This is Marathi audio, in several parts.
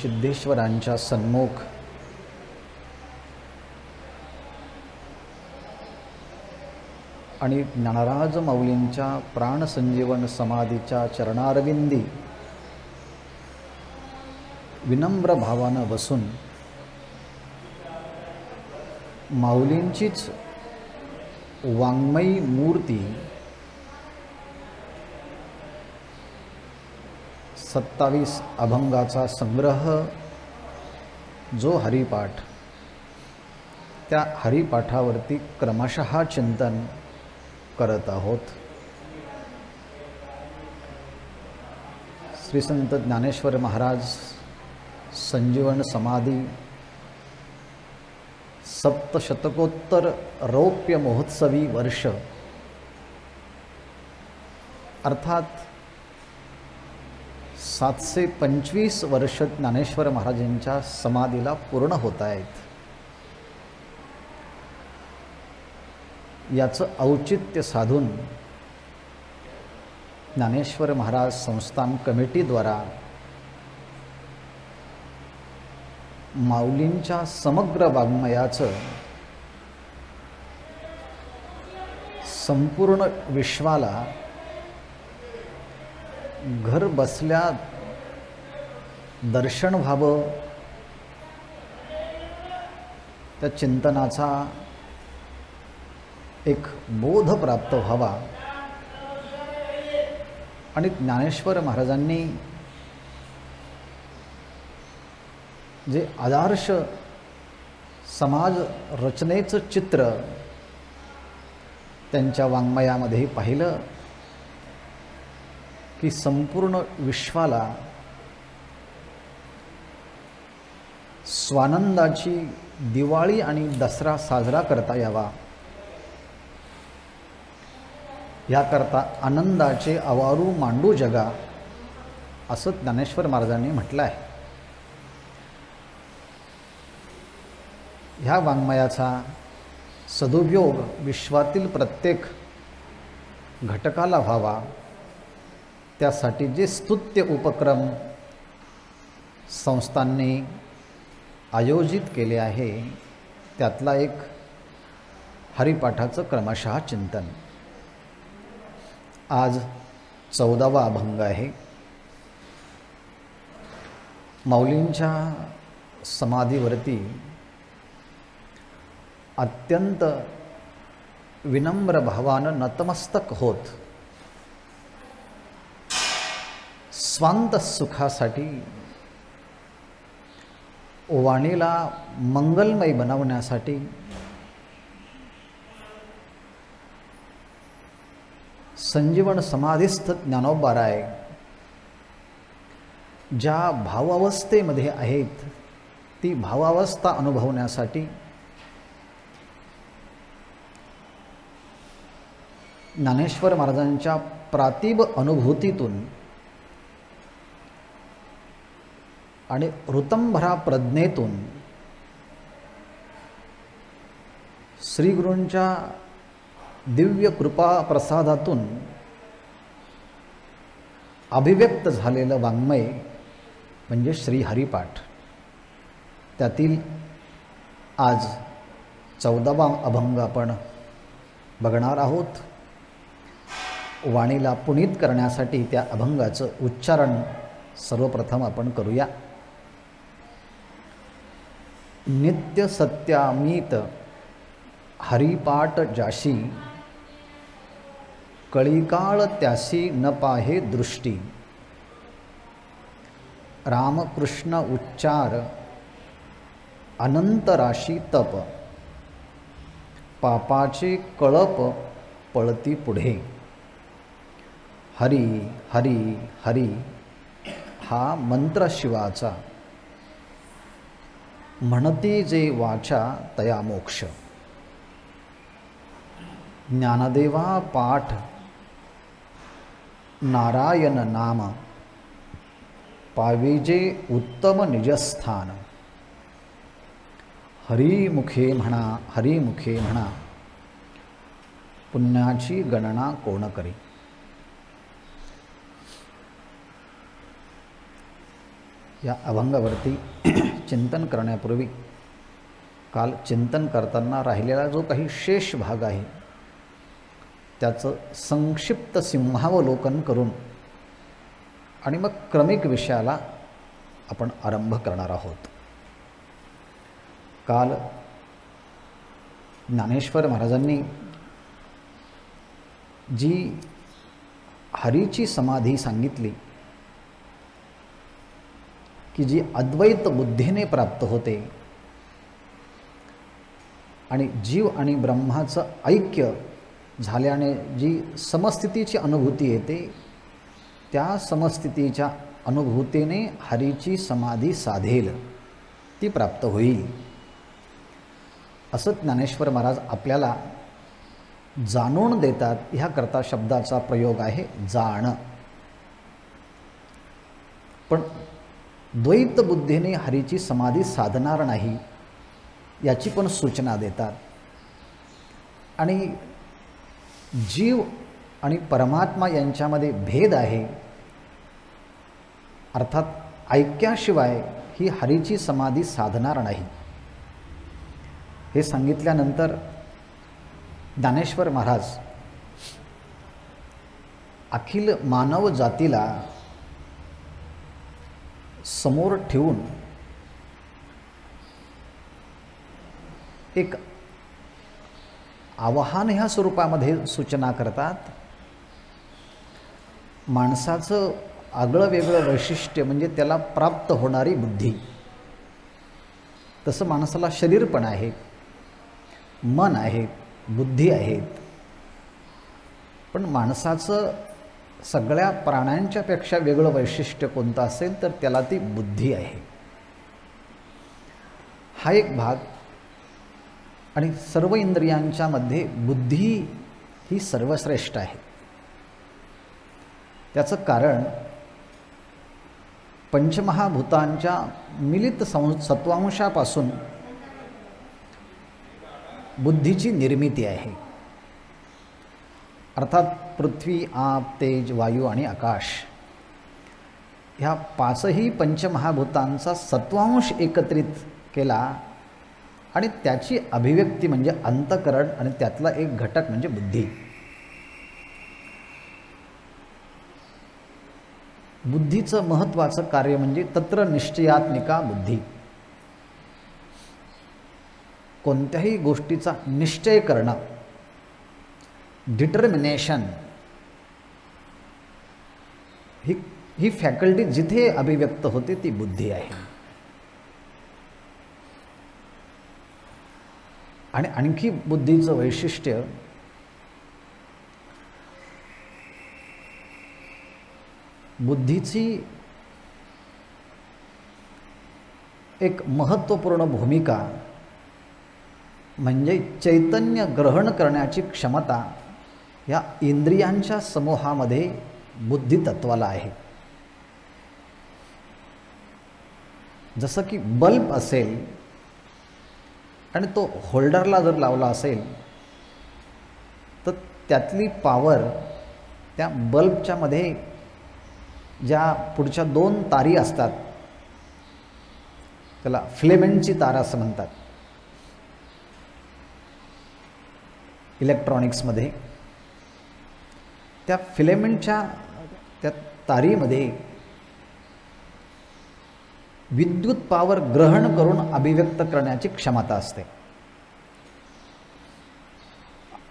सिद्धेश्वरांच्या सन्मुख आणि ज्ञानराज माऊलींच्या प्राणसंजीवन समाधीच्या चरणारविंदी विनम्र भावानं बसून माऊलींचीच वाङ्मयी मूर्ती 27 अभंगाचा संग्रह जो हरिपाठ, त्या हरिपाठावरती क्रमशः चिंतन करत आहोत। श्री संत ज्ञानेश्वर महाराज संजीवन समाधी सप्तशतकोत्तर रौप्य महोत्सवी वर्ष, अर्थात 725 वर्ष ज्ञानेश्वर महाराजांच्या समाधीला पूर्ण होत आहेत। याचं औचित्य साधून ज्ञानेश्वर महाराज संस्थान कमिटीद्वारा माऊलींच्या समग्र वाङ्मयाचं संपूर्ण विश्वाला घर बसल्या दर्शन व्हावं, त्या चिंतनाचा एक बोध प्राप्त व्हावा आणि ज्ञानेश्वर महाराजांनी जे आदर्श समाज रचनेचं चित्र त्यांच्या वाङ्मयामध्ये पाहिलं की संपूर्ण विश्वाला स्वानंदाची दिवाळी आणि दसरा साजरा करता यावा, याकरता आनंदाचे अवारू मांडू जगा, असं ज्ञानेश्वर महाराजांनी म्हटलं आहे। ह्या वाङ्मयाचा सदुपयोग विश्वातील प्रत्येक घटकाला व्हावा, त्यासाठी जे स्तुत्य उपक्रम संस्थांनी आयोजित केले आहे, त्यातला एक हरिपाठाचं क्रमशः चिंतन। आज 14वा अभंग आहे। माऊलींच्या समाधीवरती अत्यंत विनम्र भावानं नतमस्तक होत स्वांत सुखासाठी वाणीला मंगलमय बनवण्यासाठी संजीवन समाधीस्थ ज्ञानोबाराय ज्या भावावस्थेमध्ये आहेत, ती भावावस्था अनुभवण्यासाठी ज्ञानेश्वर महाराजांच्या प्रातिभ अनुभूतीतून आणि ऋतंभरा प्रज्ञेतून श्रीगुरूंच्या दिव्य कृपा प्रसादातून अभिव्यक्त झालेलं वाङ्मय म्हणजे श्री हरिपाठ। त्यातील आज 14वा अभंग आपण बघणार आहोत। वाणीला पुनीत करण्यासाठी त्या अभंगाचं उच्चारण सर्वप्रथम आपण करूया। नित्य सत्यामीत हरिपाठ जाशी, कळीकाळ त्यासी न पाहे दृष्टी। रामकृष्ण उच्चार अनंत राशी तप, पापाचे कळप पळती पुढे। हरी हरी हरी हा मंत्र शिवाचा, म्हणती जे वाचा तया मोक्ष। ज्ञानदेवा पाठ नारायण नाम, पाविजे उत्तम निजस्थान। हरिमुखे म्हणा हरिमुखे म्हणा, पुण्याची गणना कोण करी। या अभंगावरती चिंतन करण्यापूर्वी काल चिंतन करताना राहिलेला जो काही शेष भाग आहे त्याचं संक्षिप्त सिंहावलोकन करून आणि मग क्रमिक विषयाला आपण आरंभ करणार आहोत. काल ज्ञानेश्वर महाराजांनी जी हरीची समाधी सांगितली की जी अद्वैत बुद्धीने प्राप्त होते आणि जीव आणि ब्रह्माचं ऐक्य झाल्याने जी समस्थितीची अनुभूती येते त्या समस्थितीच्या अनुभूतीने हरीची समाधी साधेल, ती प्राप्त होईल असं ज्ञानेश्वर महाराज आपल्याला जाणून देतात. ह्याकरता शब्दाचा प्रयोग आहे जाण. पण द्वैत बुद्धीने हरीची समाधी साधणार नाही याची पण सूचना देतात. आणि जीव आणि परमात्मा यांच्यामध्ये भेद आहे, अर्थात ऐक्याशिवाय ही हरीची समाधी साधणार नाही. हे सांगितल्यानंतर ज्ञानेश्वर महाराज अखिल मानव जातीला समोर ठेवून एक आवाहन ह्या स्वरूपामध्ये सूचना करतात. माणसाचं आगळं वेगळं वैशिष्ट्य म्हणजे त्याला प्राप्त होणारी बुद्धी. तसं माणसाला शरीर पण आहे, मन आहे, बुद्धी आहेत. पण माणसाचं सगळ्या प्राण्यांच्या पेक्षा वेगळं वैशिष्ट्य कोणतं असेल तर त्याला ती बुद्धी आहे. हा एक भाग. आणि सर्व इंद्रियांच्या मध्ये बुद्धी ही सर्वश्रेष्ठ आहे. त्याचं कारण पंचमहाभूतांच्या मिलित सत्वांशापासून बुद्धीची निर्मिती आहे. अर्थात पृथ्वी, आप, तेज, वायू आणि आकाश ह्या पाचही पंचमहाभूतांचा सत्वांश एकत्रित केला आणि त्याची अभिव्यक्ती म्हणजे अंतःकरण आणि त्यातला एक घटक म्हणजे बुद्धी. बुद्धीचं महत्त्वाचं कार्य म्हणजे तत्र निश्चयात्मिका बुद्धी. कोणत्याही गोष्टीचा निश्चय करणं, डिटर्मिनेशन, ही फॅकल्टी जिथे अभिव्यक्त होते ती बुद्धी आहे. आणि आणखी बुद्धीचं वैशिष्ट्य बुद्धीची एक महत्त्वपूर्ण भूमिका म्हणजे चैतन्य ग्रहण करण्याची क्षमता या इंद्रियांच्या समूहामध्ये बुद्धितत्वाला आहे. जसं की बल्ब असेल आणि तो होल्डरला जर लावला असेल तर त्यातली पॉवर त्या बल्बच्या मध्ये ज्या पुढच्या दोन तारी असतात त्याला फिलेमेंटची तार असं म्हणतात इलेक्ट्रॉनिक्समध्ये. त्या फिलेमेंटच्या त्या तारीमध्ये विद्युत पॉवर ग्रहण करून अभिव्यक्त करण्याची क्षमता असते.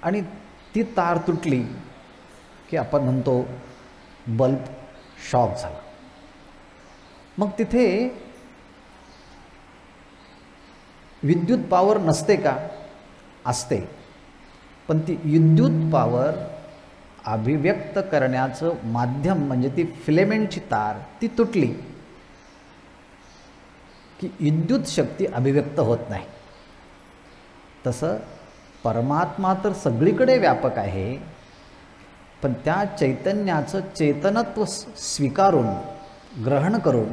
आणि ती तार तुटली की आपण म्हणतो बल्ब शॉक झाला. मग तिथे विद्युत पॉवर नसते का? असते. पण ती विद्युत पॉवर अभिव्यक्त करण्याचं माध्यम म्हणजे ती फिलेमेंटची तार ती तुटली की विद्युत शक्ती अभिव्यक्त होत नाही. तसं परमात्मा तर सगळीकडे व्यापक आहे, पण त्या चैतन्याचं चेतनत्व स्वीकारून ग्रहण करून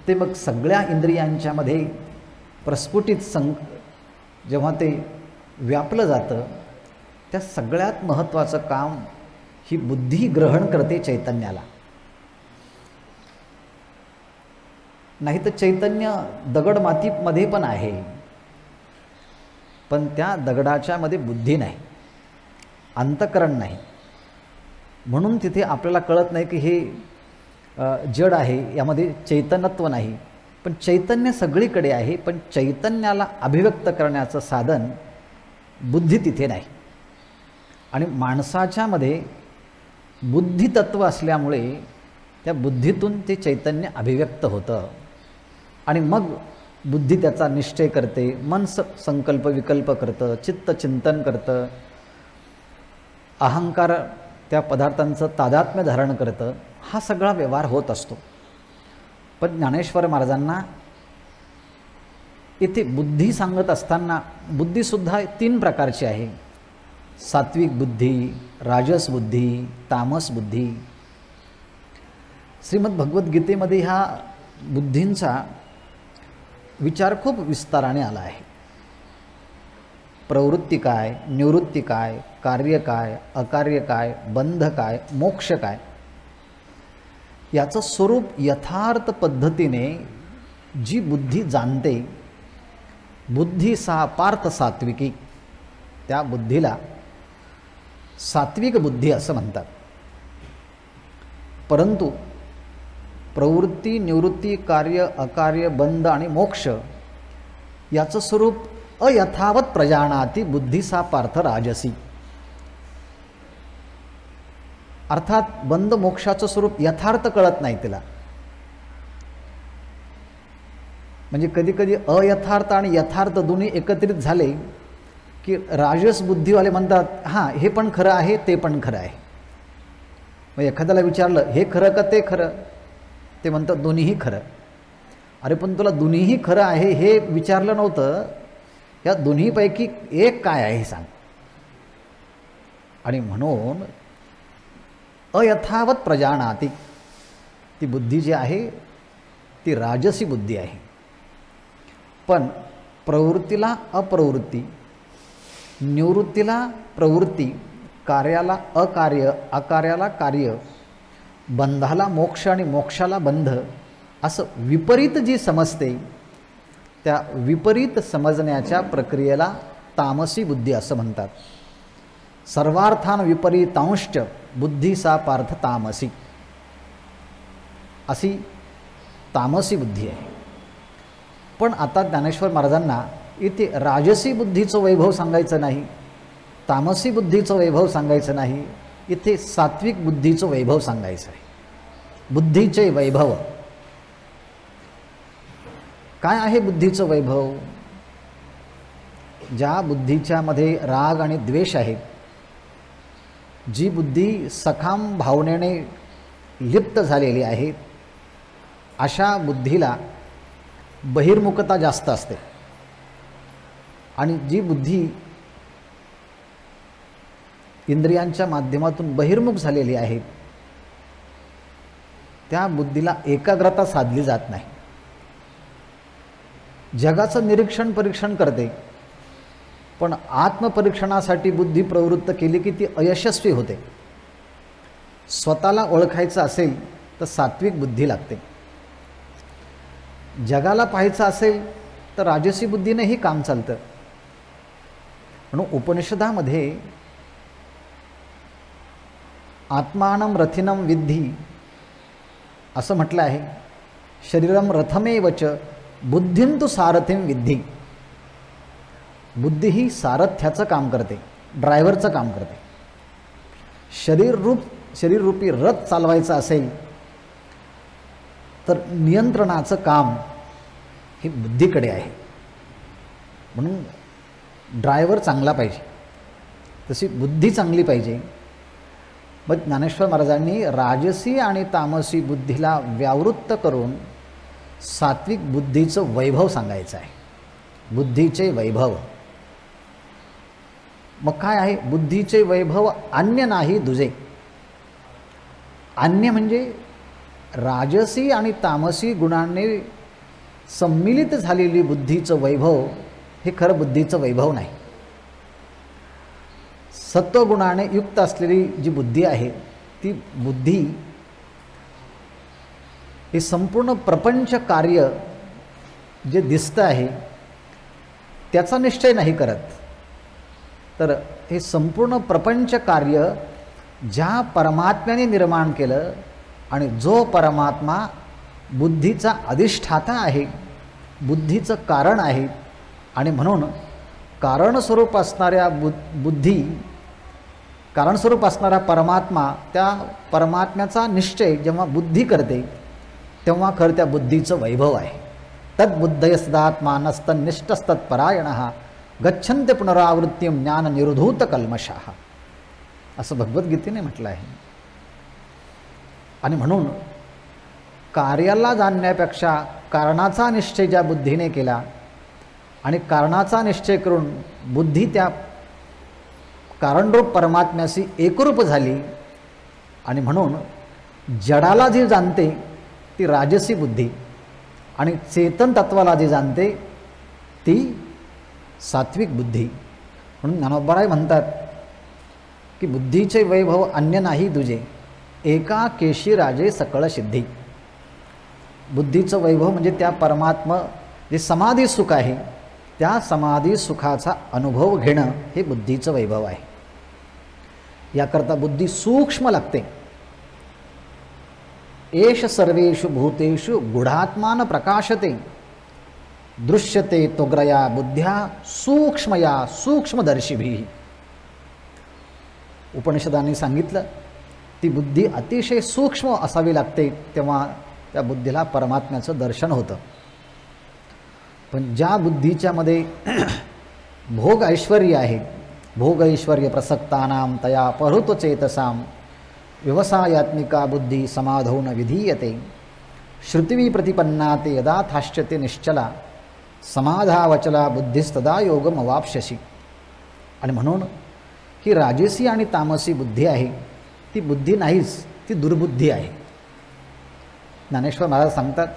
ते मग सगळ्या इंद्रियांच्या मध्ये प्रस्फुटित जेव्हा ते व्यापलं जातं त्या सगळ्यात महत्त्वाचं काम ही बुद्धी ग्रहण करते चैतन्याला. नाही तर चैतन्य दगड मातीमध्ये पण आहे, पण त्या दगडाच्या मध्ये बुद्धी नाही, अंतःकरण नाही. म्हणून तिथे आपल्याला कळत नाही की हे जड आहे, यामध्ये चैतन्यत्व नाही. पण चैतन्य सगळीकडे आहे, पण चैतन्याला अभिव्यक्त करण्याचं साधन बुद्धी तिथे नाही. आणि माणसाच्यामध्ये बुद्धितत्व असल्यामुळे त्या बुद्धीतून ते चैतन्य अभिव्यक्त होतं आणि मग बुद्धी त्याचा निश्चय करते, मन संकल्प विकल्प करतं, चित्त चिंतन करतं, अहंकार त्या पदार्थांचं तादात्म्य धारण करतं. हा सगळा व्यवहार होत असतो. पण ज्ञानेश्वर महाराजांना इथे बुद्धी सांगत असताना बुद्धीसुद्धा 3 प्रकारची आहे. सात्विक बुद्धी, राजस बुद्धी, तामस बुद्धी. श्रीमद भगवद्गीतेमध्ये ह्या बुद्धींचा विचार खूप विस्ताराने आला आहे. प्रवृत्ती काय, निवृत्ती काय, कार्य काय, अकार्य काय, बंध काय, मोक्ष काय, याचं स्वरूप यथार्थ पद्धतीने जी बुद्धी जाणते, बुद्धी सा पार्थ सात्विकी, त्या बुद्धीला सात्विक बुद्धी असं म्हणतात. परंतु प्रवृत्ती, निवृत्ती, कार्य, अकार्य, बंध आणि मोक्ष याचं स्वरूप अयथावत प्रजानाती बुद्धी सा पार्थ राजसी. अर्थात बंध मोक्षाचं स्वरूप यथार्थ कळत नाही तिला. म्हणजे कधीकधी अयथार्थ आणि यथार्थ दोन्ही एकत्रित झाले की राजस बुद्धीवाले म्हणतात हां हे पण खरं आहे, ते पण खरं आहे. मग एखाद्याला विचारलं हे खरं का ते खरं, ते म्हणतात दोन्हीही खरं. अरे पण तुला दोन्हीही खरं आहे हे विचारलं नव्हतं, या दोन्हीपैकी एक काय आहे हे सांग. आणि म्हणून अयथावत प्रजानाती, ती बुद्धी जी आहे ती राजसी बुद्धी आहे. पण प्रवृत्तीला अप्रवृत्ती, निवृत्तीला प्रवृत्ती, कार्याला अकार्य, अकार्याला कार्य, बंधाला मोक्ष आणि मोक्षाला बंध, असं विपरीत जी समजते त्या विपरीत समजण्याच्या प्रक्रियेला तामसी बुद्धी असं म्हणतात. सर्वार्थान विपरीतांश्च बुद्धी सा पार्थ तामसी, अशी तामसी बुद्धी आहे. पण आता ज्ञानेश्वर महाराजांना इथे राजसी बुद्धीचं वैभव सांगायचं नाही, तामसी बुद्धीचं वैभव सांगायचं नाही, इथे सात्विक बुद्धीचं वैभव सांगायचं आहे. बुद्धीचे वैभव काय आहे? बुद्धीचं वैभव, ज्या बुद्धीच्या मध्ये राग आणि द्वेष आहे, जी बुद्धी सखाम भावनेने लिप्त झालेली आहे, अशा बुद्धीला बहिर्मुखता जास्त असते. आणि जी बुद्धी इंद्रियांच्या माध्यमातून बहिर्मुख झालेली आहे त्या बुद्धीला एकाग्रता साधली जात नाही. जगाचं निरीक्षण परीक्षण करते, पण आत्मपरीक्षणासाठी बुद्धी प्रवृत्त केली की ती अयशस्वी होते. स्वतःला ओळखायचं असेल तर सात्विक बुद्धी लागते. जगाला पाहायचं असेल तर राजसी बुद्धीनेही काम चालतं. म्हणून उपनिषदामध्ये आत्मानं रथिनं विद्धी असं म्हटलं आहे. शरीरम रथमेवच बुद्धिं तु सारथिं विद्धी. बुद्धी ही सारथ्याचं काम करते, ड्रायव्हरचं काम करते. शरीररूपी रथ चालवायचं असेल तर नियंत्रणाचं काम हे बुद्धीकडे आहे. म्हणून ड्रायव्हर चांगला पाहिजे, तशी बुद्धी चांगली पाहिजे. मग ज्ञानेश्वर महाराजांनी राजसी आणि तामसी बुद्धीला व्यावृत्त करून सात्विक बुद्धीचं वैभव सांगायचं आहे. बुद्धीचे वैभव मग काय आहे? बुद्धीचे वैभव अन्य नाही दुजे. अन्य म्हणजे राजसी आणि तामसी गुणांनी सम्मिलित झालेली बुद्धीचं वैभव हे खरं बुद्धीचं वैभव नाही. सत्वगुणाने युक्त असलेली जी बुद्धी आहे ती बुद्धी हे संपूर्ण प्रपंच कार्य जे दिसतं आहे त्याचा निश्चय नाही करत, तर हे संपूर्ण प्रपंच कार्य ज्या परमात्म्याने निर्माण केलं आणि जो परमात्मा बुद्धीचा अधिष्ठाता आहे, बुद्धीचं कारण आहे, आणि म्हणून कारणस्वरूप असणाऱ्या बुद्धी, कारणस्वरूप असणारा परमात्मा, त्या परमात्म्याचा निश्चय जेव्हा बुद्धी करते तेव्हा खरं त्या बुद्धीचं वैभव आहे. तद्बुद्धय सदात्मानस्तन्निष्ठस्तत्परायणः गच्छन्ते पुनरावृत्तीं ज्ञान निरुधूत कल्मषाः, असं भगवद्गीतेने म्हटलं आहे. आणि म्हणून कार्याला जाणण्यापेक्षा कारणाचा निश्चय ज्या बुद्धीने केला आणि कारणाचा निश्चय करून बुद्धी त्या कारणरूप परमात्म्याशी एकरूप झाली, आणि म्हणून जडाला जी जाणते ती राजसी बुद्धी आणि चेतन तत्वाला जी जाणते ती सात्विक बुद्धी. म्हणून ज्ञानोबाराय म्हणतात की बुद्धीचे वैभव अन्य नाही दुजे, एका केशी राजे सकळ सिद्धी. बुद्धीचं वैभव म्हणजे त्या परमात्मा जे समाधी सुख आहे त्या समाधी सुखाचा अनुभव घेणं हे बुद्धीचं वैभव आहे. याकरता बुद्धी सूक्ष्म लागते. एष सर्वेषु भूतेषु गुढात्मान प्रकाशते दृश्यते तोग्रया बुद्ध्या सूक्ष्मया सूक्ष्मदर्शिभिः. उपनिषदांनी सांगितलं ती बुद्धी अतिशय सूक्ष्म असावी लागते, तेव्हा त्या बुद्धीला परमात्म्याचं दर्शन होतं. पण ज्या बुद्धीच्यामध्ये भोग ऐश्वर्य आहे, भोग ऐश्वर्य प्रसक्तानां तया पहृत चेतसां व्यवसायात्मिका बुद्धी समाधौ न विधीयते श्रुतिवी प्रतिपन्ना ते यदा थाश्चते निश्चला समाधावचला बुद्धिस्तदा योगम अवाप्स्यसि. आणि म्हणून ही राजसी आणि तामसी बुद्धी आहे ती बुद्धी नाहीच, ती दुर्बुद्धी आहे. ज्ञानेश्वर महाराज सांगतात,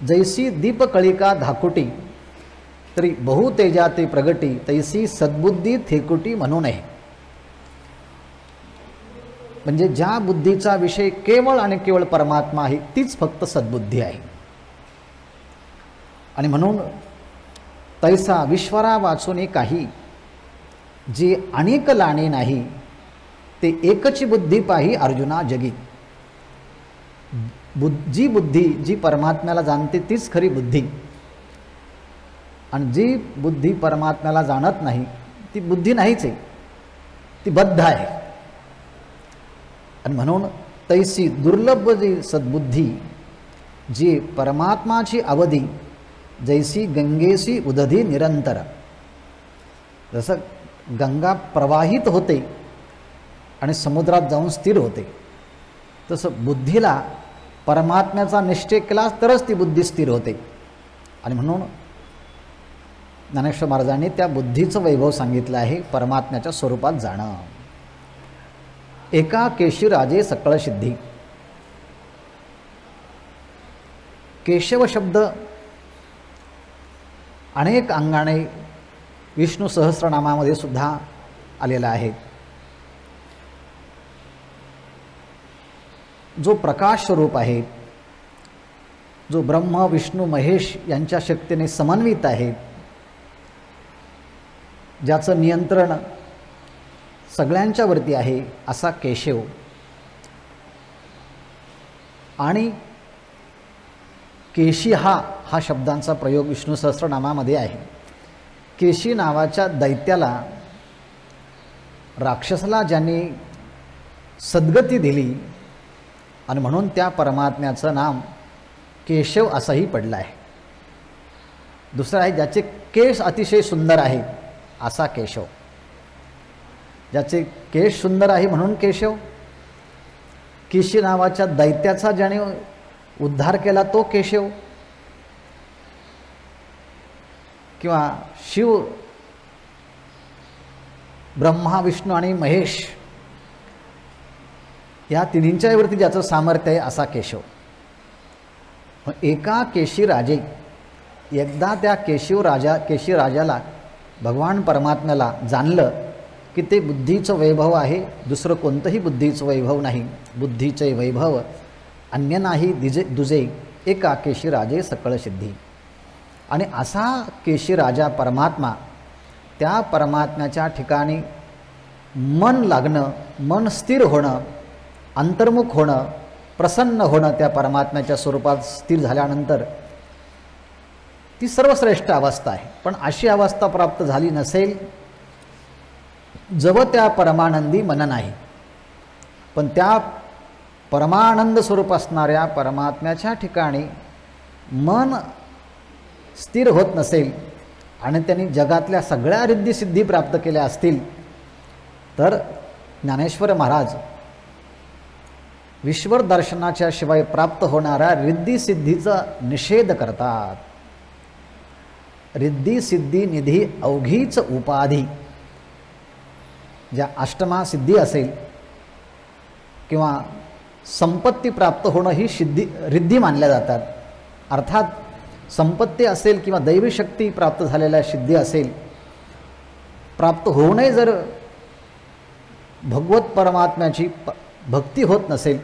जैसी दीपकळिका धाकुटी तरी बहुतेजा ते प्रगटी तैसी सद्बुद्धी थेकुटी म्हणू नये. म्हणजे ज्या बुद्धीचा विषय केवळ आणि केवळ परमात्मा आहे तीच फक्त सद्बुद्धी आहे. आणि म्हणून तैसा विश्वरा वाचून काही जे अनेक लाणे नाही ते एकची बुद्धी पाही अर्जुना जगी. जी बुद्धी जी परमात्म्याला जाणते तीच खरी बुद्धी, आणि जी बुद्धी परमात्म्याला जाणत नाही ती बुद्धी नाहीच आहे, ती बद्ध आहे. आणि म्हणून तैसी दुर्लभ जी सद्बुद्धी जी परमात्माची अवधी जैसी गंगेसी उदधी निरंतर. जसं गंगा प्रवाहित होते आणि समुद्रात जाऊन स्थिर होते, तसं बुद्धीला परमात्म्याचा निश्चय केला तरच ती बुद्धी स्थिर होते. आणि म्हणून ज्ञानेश्वर महाराजांनी त्या बुद्धीचं वैभव सांगितलं आहे, परमात्म्याच्या स्वरूपात जाणं. एका केशी राजे सकळ सिद्धी. केशव शब्द अनेक अंगाने विष्णू सहस्रनामामध्ये सुद्धा आलेला आहे. जो प्रकाश स्वरूप आहे, जो ब्रह्म विष्णू महेश यांच्या शक्तीने समन्वित आहे, ज्याचं नियंत्रण सगळ्यांच्या वरती आहे, असा केशव. आणि केशी हा शब्दांचा प्रयोग विष्णू सहस्रनामामध्ये आहे. केशी नावाच्या दैत्याला, राक्षसाला ज्यांनी सद्गती दिली आणि म्हणून त्या परमात्म्याचं नाम केशव असंही पडलं आहे. दुसरं आहे ज्याचे केस अतिशय सुंदर आहे असा केशव. ज्याचे केश सुंदर आहे म्हणून केशव. केशी नावाच्या दैत्याचा ज्याने उद्धार केला तो केशव. किंवा शिव, ब्रह्मा विष्णू आणि महेश या तिन्हींच्यावरती ज्याचं सामर्थ्य आहे असा केशव. एका केशी राजे, एकदा त्या केशी राजाला भगवान परमात्म्याला जाणलं की ते बुद्धीचं वैभव आहे, दुसरं कोणतंही बुद्धीचं वैभव नाही. बुद्धीचे वैभव अन्य नाही दुजे एका केशी राजे सकळ सिद्धी. आणि असा केशी राजा परमात्मा, त्या परमात्म्याच्या ठिकाणी मन लागणं, मन स्थिर होणं, अंतर्मुख होणं, प्रसन्न होणं, त्या परमात्म्याच्या स्वरूपात स्थिर झाल्यानंतर ती सर्वश्रेष्ठ अवस्था आहे. पण अशी अवस्था प्राप्त झाली नसेल जव त्या परमानंदी मन नाही. पण त्या परमानंद स्वरूप असणाऱ्या परमात्म्याच्या ठिकाणी मन स्थिर होत नसेल आणि त्यांनी जगातल्या सगळ्या रिद्धिसिद्धी प्राप्त केल्या असतील तर ज्ञानेश्वर महाराज विश्वर दर्शनाच्या शिवाय प्राप्त होणाऱ्या रिद्धिसिद्धीचा निषेध करतात. रिद्धी सिद्धी निधी अवघीच उपाधी, ज्या अष्टमा सिद्धी असेल किंवा संपत्ती प्राप्त होणं ही रिद्धी मानल्या जातात. अर्थात संपत्ती असेल किंवा दैवी शक्ती प्राप्त झालेल्या सिद्धी असेल, प्राप्त होऊनही जर भगवत परमात्म्याची भक्ती होत नसेल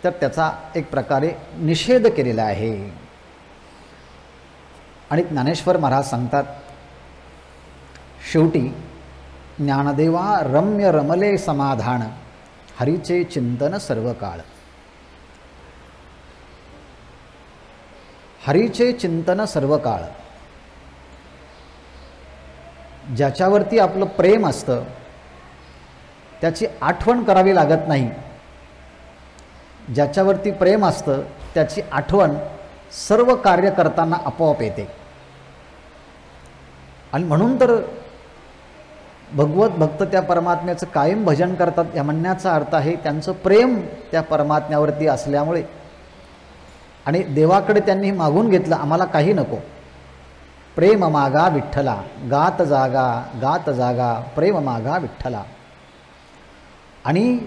तर त्याचा एक प्रकारे निषेध केलेला आहे. आणि ज्ञानेश्वर महाराज सांगतात, शेवटी ज्ञानदेवा रम्य रमले समाधान, हरीचे चिंतन सर्व काळ. हरीचे चिंतन सर्व काळ. ज्याच्यावरती आपलं प्रेम असतं त्याची आठवण करावी लागत नाही. ज्याच्यावरती प्रेम असतं त्याची आठवण सर्व कार्य करताना आपोआप येते. आणि म्हणून तर भगवत भक्त त्या परमात्म्याचं कायम भजन करतात. या म्हणण्याचा अर्थ आहे त्यांचं प्रेम त्या परमात्म्यावरती असल्यामुळे. आणि देवाकडे त्यांनी मागून घेतलं, आम्हाला काही नको, प्रेम मागा विठ्ठला, गात जागा गात जागा प्रेम मागा विठ्ठला. आणि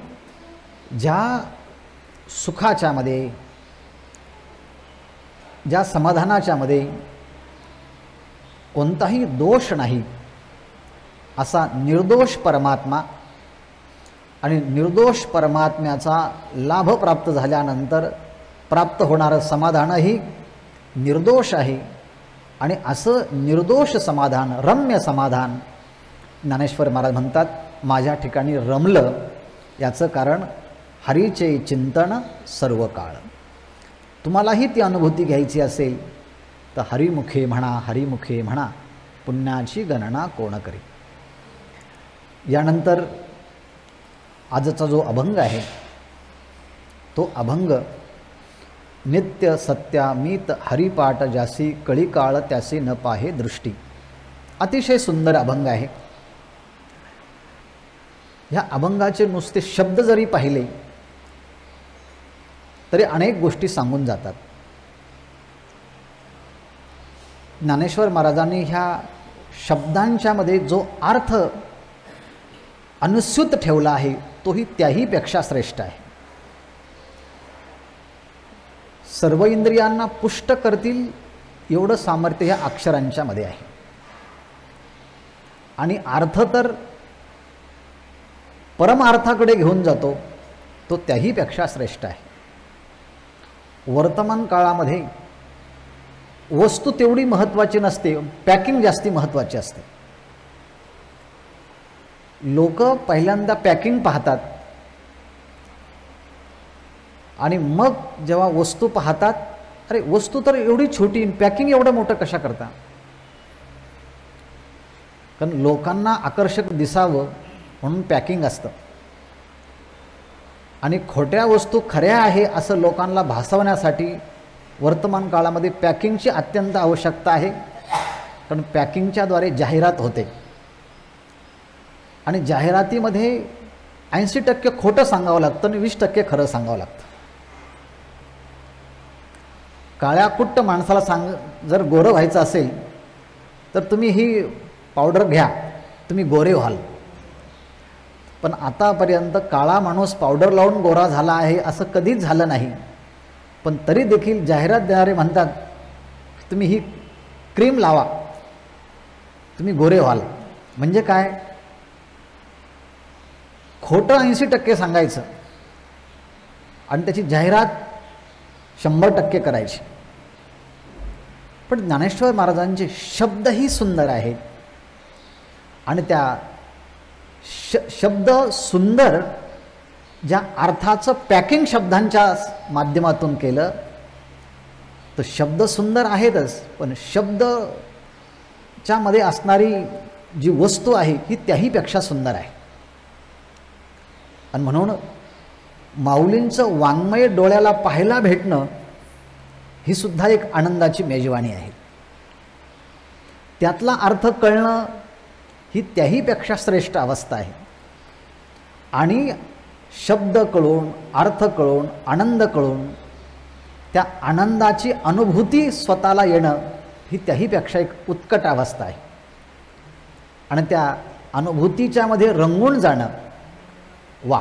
ज्या सुखाच्या मध्ये, ज्या समाधानाच्या मध्ये कोणताही दोष नाही असा निर्दोष परमात्मा, आणि निर्दोष परमात्म्याचा लाभ प्राप्त झाल्यानंतर प्राप्त होणारं समाधानही निर्दोष आहे. आणि असं निर्दोष समाधान, रम्य समाधान ज्ञानेश्वर महाराज म्हणतात माझ्या ठिकाणी रमलं. याचं कारण हरीचे चिंतन सर्व काळ. तुम्हालाही ती अनुभूती घ्यायची असेल तर हरिमुखे म्हणा, हरिमुखे म्हणा, पुण्याची गणना कोण करी. यानंतर आजचा जो अभंग आहे तो अभंग नित्य सत्यामीत हरिपाठ जासी कळी काळ त्यासी न पाहे दृष्टी. अतिशय सुंदर अभंग आहे. ह्या अभंगाचे नुसते शब्द जरी पाहिले तरी अनेक गोष्टी सांगून जातात. ज्ञानेश्वर महाराजांनी ह्या शब्दांच्या मध्ये जो अर्थ अनुस्यूत ठेवला आहे तोही त्याहीपेक्षा श्रेष्ठ आहे. सर्व इंद्रियांना पुष्ट करतील एवढं सामर्थ्य ह्या अक्षरांच्या मध्ये आहे. आणि अर्थ तर परमार्थाकडे घेऊन जातो तो त्याहीपेक्षा श्रेष्ठ आहे. वर्तमान काळामध्ये वस्तू तेवढी महत्त्वाची नसते, पॅकिंग जास्ती महत्त्वाची असते. लोक पहिल्यांदा पॅकिंग पाहतात आणि मग जेव्हा वस्तू पाहतात, अरे वस्तू तर एवढी छोटी, पॅकिंग एवढं मोठं कशा करता. कारण लोकांना आकर्षक दिसावं म्हणून पॅकिंग असतं. आणि खोट्या वस्तू खऱ्या आहे असं लोकांना भासवण्यासाठी वर्तमान काळामध्ये पॅकिंगची अत्यंत आवश्यकता आहे. कारण पॅकिंगच्याद्वारे जाहिरात होते आणि जाहिरातीमध्ये 80% खोटं सांगावं लागतं आणि 20% खरं सांगावं लागतं. काळ्या कुट्ट माणसाला जर गोरं व्हायचं असेल तर तुम्ही ही पावडर घ्या, तुम्ही गोरे व्हाल. पण आतापर्यंत काळा माणूस पावडर लावून गोरा झाला आहे असं कधीच झालं नाही. पण तरी देखील जाहिरात देणारे म्हणतात तुम्ही ही क्रीम लावा, तुम्ही गोरे व्हाल. म्हणजे काय, खोटं 80% सांगायचं आणि त्याची जाहिरात 100% करायची. पण ज्ञानेश्वर महाराजांचे शब्दही सुंदर आहेत आणि त्या शब्द सुंदर ज्या अर्थाचं पॅकिंग शब्दांच्या माध्यमातून केलं तर शब्द सुंदर आहेतच, पण शब्दच्या मध्ये असणारी जी वस्तू आहे ही त्याहीपेक्षा सुंदर आहे. आणि म्हणून माऊलींचं वाङ्मय डोळ्याला पाहायला भेटणं ही सुद्धा एक आनंदाची मेजवानी आहे. त्यातला अर्थ कळणं ही त्याहीपेक्षा श्रेष्ठ अवस्था आहे. आणि शब्द कळून, अर्थ कळून, आनंद कळून त्या आनंदाची अनुभूती स्वतःला येणं ही त्याहीपेक्षा एक उत्कट अवस्था आहे. आणि त्या अनुभूतीच्या मध्ये रंगून जाणं, वा,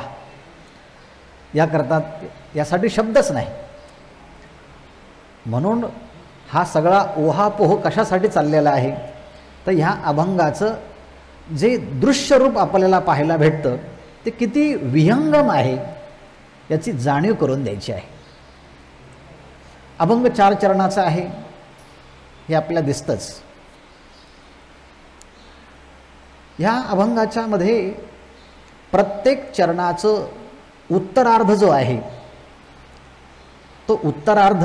यासाठी शब्दच नाही. म्हणून हा सगळा ओहापोह कशासाठी चाललेला आहे तर ह्या अभंगाचं जे दृश्य रूप आपल्याला पाहायला भेटतं ते किती विहंगम आहे याची जाणीव करून द्यायची आहे. अभंग 4 चरणाचा आहे हे आपल्याला दिसतंच. ह्या अभंगाच्या मध्ये प्रत्येक चरणाचं उत्तरार्ध जो आहे तो उत्तरार्ध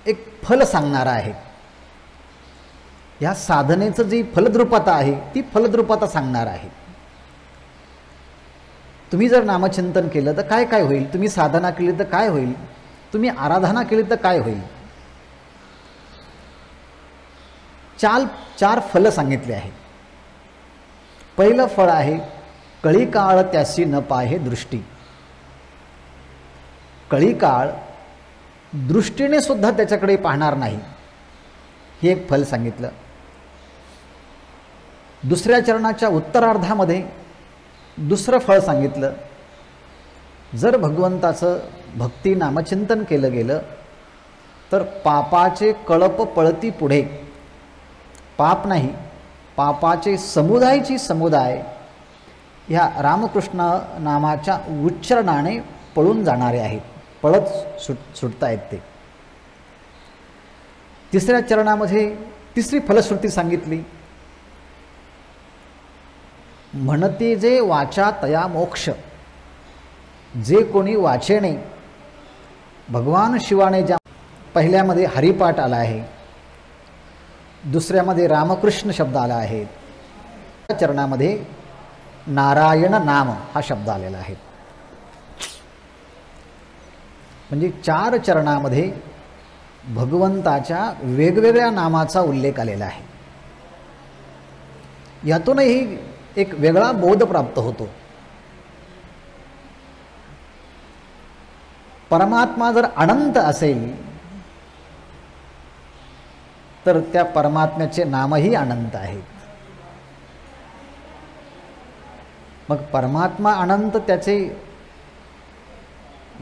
एक फल सांगणारा आहे. ह्या साधनेचं जी फलद्रुपता आहे ती फलद्रुपता सांगणार आहे. तुम्ही जर नामचिंतन केलं तर काय काय होईल, तुम्ही साधना केली तर काय होईल, तुम्ही आराधना केली तर काय होईल. 4 फल सांगितले आहेत. पहिलं फळ आहे कळी काळ त्यासी न पाहे दृष्टी. कळी काळ दृष्टीने सुद्धा त्याच्याकडे पाहणार नाही, हे एक फल सांगितलं. दुसऱ्या चरणाच्या उत्तरार्धामध्ये दुसरं फळ सांगितलं. जर भगवंताचं भक्ती नामचिंतन केलं गेलं तर पापाचे कळप पळती पुढे, पाप नाही पापाचे समुदायाची समुदाय ह्या रामकृष्ण नामाच्या उच्चारणाने पळून जाणारे आहेत, पळत सुटतायत ते. तिसऱ्या चरणामध्ये तिसरी फलश्रुती सांगितली. म्हणते जे वाचा तया मोक्ष. जे कोणी वाचेने भगवान शिवाने ज्या पहिल्यामध्ये हरिपाठ आला आहे, दुसऱ्यामध्ये रामकृष्ण शब्द आला आहे, चरणामध्ये नारायण नाम हा शब्द आलेला आहे. म्हणजे 4 चरणामध्ये भगवंताच्या वेगवेगळ्या नामाचा उल्लेख आलेला आहे. यातूनही एक वेगळा बोध प्राप्त होतो. परमात्मा जर अनंत असेल तर त्या परमात्म्याचे नामही अनंत आहेत. मग परमात्मा अनंत, त्याचे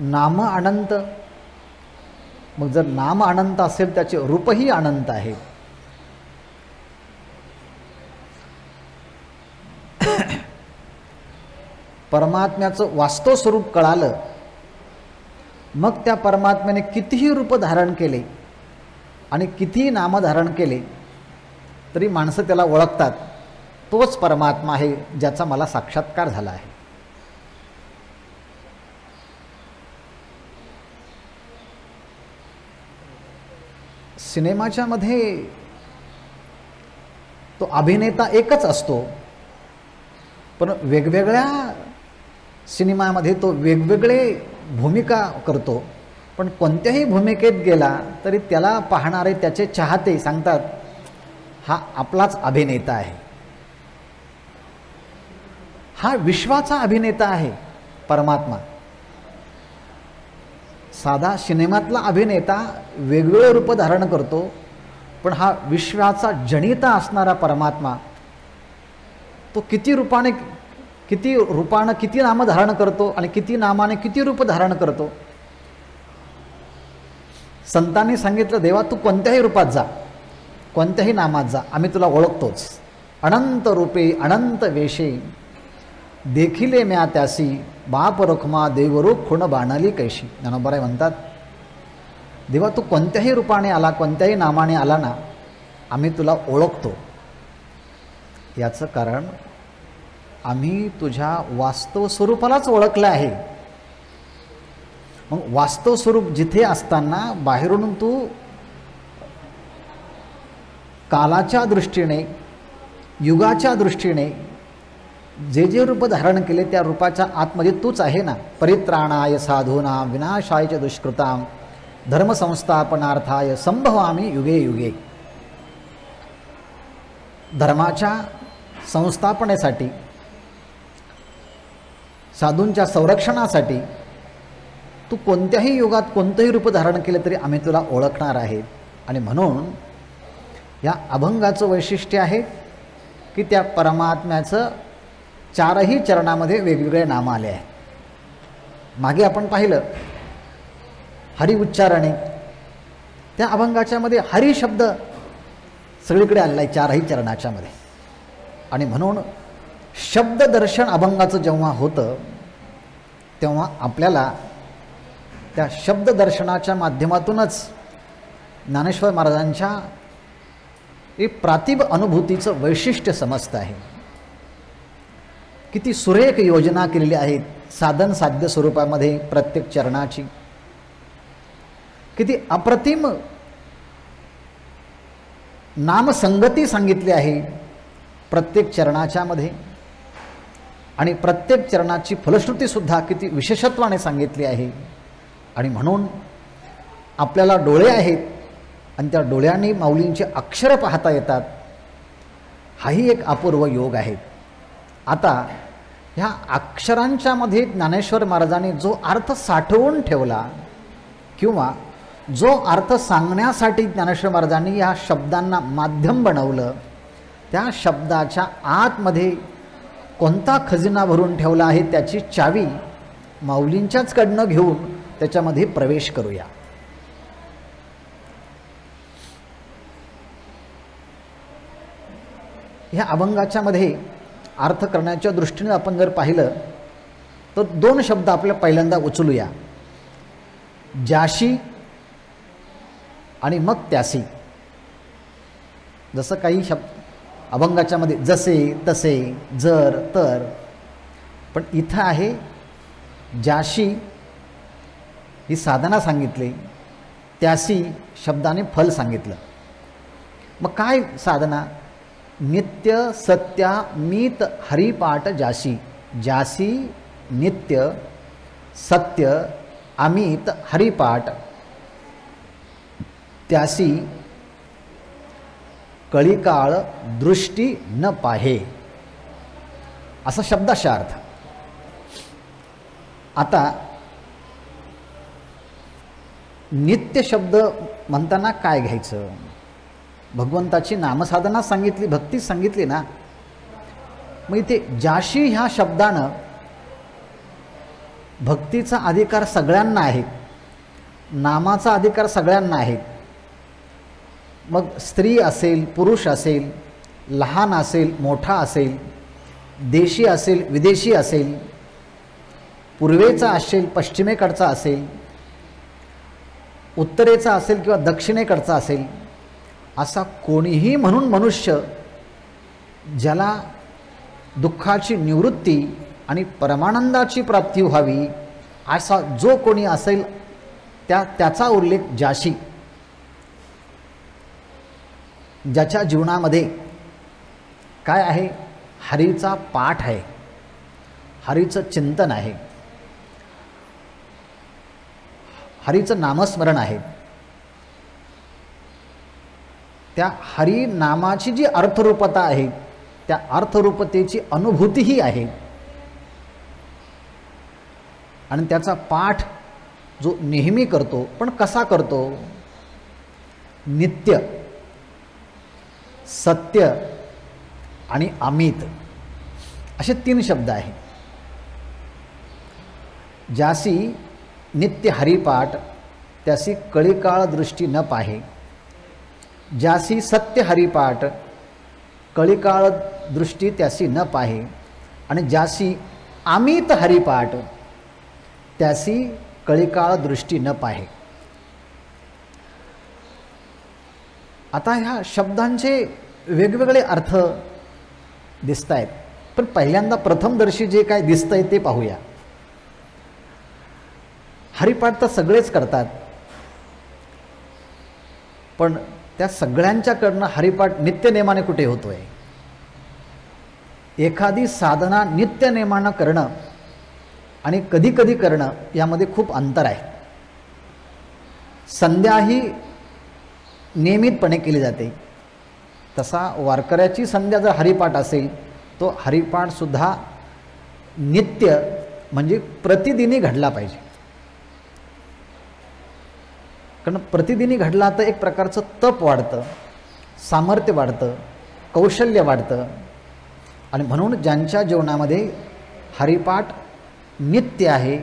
नाम अनंत. मग जर नाम अनंत असेल त्याचे रूपही अनंत आहे. परमात्म्याचं वास्तव स्वरूप कळालं मग त्या परमात्म्याने कितीही रूप धारण केले आणि कितीही नाम धारण केले तरी माणसं त्याला ओळखतात, तोच परमात्मा आहे ज्याचा मला साक्षात्कार झाला आहे. सिनेमाच्या मध्ये तो अभिनेता एकच असतो, पण वेगवेगळ्या सिनेमामध्ये तो वेगवेगळे भूमिका करतो. पण कोणत्याही भूमिकेत गेला तरी त्याला पाहणारे त्याचे चाहते सांगतात हा आपलाच अभिनेता आहे, हा विश्वाचा अभिनेता आहे परमात्मा. साधा सिनेमातला अभिनेता वेगवेगळे रूप धारण करतो, पण हा विश्वाचा जनिता असणारा परमात्मा तो किती रूपाने किती नाम धारण करतो आणि किती नामाने किती रूप धारण करतो. संतांनी सांगितलं देवा तू कोणत्याही रूपात जा, कोणत्याही नामात जा, आम्ही तुला ओळखतोच. अनंत रूपे अनंत वेशे देखिले म्या त्यासी बाप रखमा देवरू खुण बाणाली कैशी. ज्ञानोबाराय म्हणतात, देवा तू कोणत्याही रूपाने आला, कोणत्याही नामाने आला ना, आम्ही तुला ओळखतो. याचं कारण आम्ही तुझ्या वास्तव स्वरूपालाच ओळखलं आहे. मग वास्तव स्वरूप जिथे असताना बाहेरून तू कालाच्या दृष्टीने, युगाच्या दृष्टीने जे जे रूप धारण केले त्या रूपाच्या आतमध्ये तूच आहे ना. परित्राणाय साधूनां विनाशाय च दुष्कृतां धर्मसंस्थापनार्थाय संभवामि युगे युगे. धर्माच्या संस्थापनेसाठी, साधूंच्या संरक्षणासाठी तू कोणत्याही युगात कोणतंही रूप धारण केलं तरी आम्ही तुला ओळखणार आहे. आणि म्हणून या अभंगाचं वैशिष्ट्य आहे की त्या परमात्म्याचं चारही चरणामध्ये वेगवेगळे नाम आले आहे. मागे आपण पाहिलं हरी उच्चारणे, त्या अभंगाच्यामध्ये हरी शब्द सगळीकडे आलेला आहे चारही चरणाच्या मध्ये. आणि म्हणून शब्द दर्शन अभंगाचं जेव्हा होतं तेव्हा आपल्याला त्या शब्द दर्शनाच्या माध्यमातूनच ज्ञानेश्वर महाराजांच्या एक प्रातिभ अनुभूतीचं वैशिष्ट्य समजतं आहे. किती सुरेख योजना केलेली आहेत साधन साध्य स्वरूपामध्ये प्रत्येक चरणाची. किती अप्रतिम नामसंगती सांगितली आहे प्रत्येक चरणाच्या मध्ये. आणि प्रत्येक चरणाची फलश्रुतीसुद्धा किती विशेषत्वाने सांगितली आहे. आणि म्हणून आपल्याला डोळे आहेत आणि त्या डोळ्यांनी माऊलींचे अक्षर पाहता येतात. हाही एक अपूर्व योग आहे. आता ह्या अक्षरांच्या मध्ये ज्ञानेश्वर महाराजांनी जो अर्थ साठवून ठेवला किंवा जो अर्थ सांगण्यासाठी ज्ञानेश्वर महाराजांनी या शब्दांना माध्यम बनवलं, त्या शब्दाच्या आतमध्ये कोणता खजिना भरून ठेवला आहे त्याची चावी माऊलींच्याच कडनं घेऊन त्याच्यामध्ये प्रवेश करूया. ह्या अभंगाच्या मध्ये अर्थ करण्याच्या दृष्टीने आपण जर पाहिलं तर दोन शब्द आपल्याला पहिल्यांदा उचलूया, ज्याशी आणि मग त्यासी. जसं काही शब्द अभंगाच्या मध्ये जसे तसे जर तर, पण इथं आहे ज्याशी ही साधना सांगितली, त्यासी शब्दाने फल सांगितलं. मग काय साधना? नित्य सत्या मीत हरिपाठ जासी. जासी नित्य सत्य अमित हरिपाठ, त्यासी कळीकाळ दृष्टी न पाहे, असा शब्दाचा अर्थ. आता नित्य शब्द म्हणताना काय घ्यायचं? भगवंताची नामसाधना सांगितली, भक्ती सांगितली ना. मग इथे ज्याशी ह्या शब्दानं भक्तीचा अधिकार सगळ्यांना आहे, नामाचा अधिकार सगळ्यांना आहे. मग स्त्री असेल, पुरुष असेल, लहान असेल, मोठा असेल, देशी असेल, विदेशी असेल, पूर्वेचा असेल, पश्चिमेकडचा असेल, उत्तरेचा असेल किंवा दक्षिणेकडचा असेल, असा कोणीही म्हणून मनुष्य ज्याला दुःखाची निवृत्ती आणि परमानंदाची प्राप्ती व्हावी असा जो कोणी असेल त्याचा उल्लेख ज्याशी, ज्याच्या जीवनामध्ये काय आहे? हरीचा पाठ आहे, हरीचं चिंतन आहे, हरीचं नामस्मरण आहे. त्या हरी नामाची जी अर्थरूपता आहे त्या अर्थरूपतेची अनुभूतीही आहे. आणि त्याचा पाठ जो नेहमी करतो, पण कसा करतो? नित्य, सत्य आणि अमित असे तीन शब्द आहेत. ज्यासी नित्य हरिपाठ त्यासी कळीकाळ दृष्टी न पाहे, ज्यासी सत्य हरिपाठ कळीकाळ दृष्टी त्यासी न पाहे, आणि ज्यासी आमित हरिपाठ त्यासी कळिकाळ दृष्टी न पाहे. आता ह्या शब्दांचे वेगवेगळे अर्थ दिसत आहेत, पण पहिल्यांदा प्रथमदर्शी जे काय दिसतंय ते पाहूया. हरिपाठ तर सगळेच करतात, पण त्या सगळ्यांच्याकडनं हरिपाठ नित्यनेमाने कुठे होतोय? एखादी साधना नित्यनेमानं करणं आणि कधी कधी करणं यामध्ये खूप अंतर आहे. संध्या ही नियमितपणे केली जाते, तसा वारकऱ्याची संध्या जर हरिपाठ असेल तो हरिपाठसुद्धा नित्य म्हणजे प्रतिदिनी घडला पाहिजे. कारण प्रतिदिनी घडला तर एक प्रकारचं तप वाढतं, सामर्थ्य वाढतं, कौशल्य वाढतं. आणि म्हणून ज्यांच्या जीवनामध्ये हरिपाठ नित्य आहे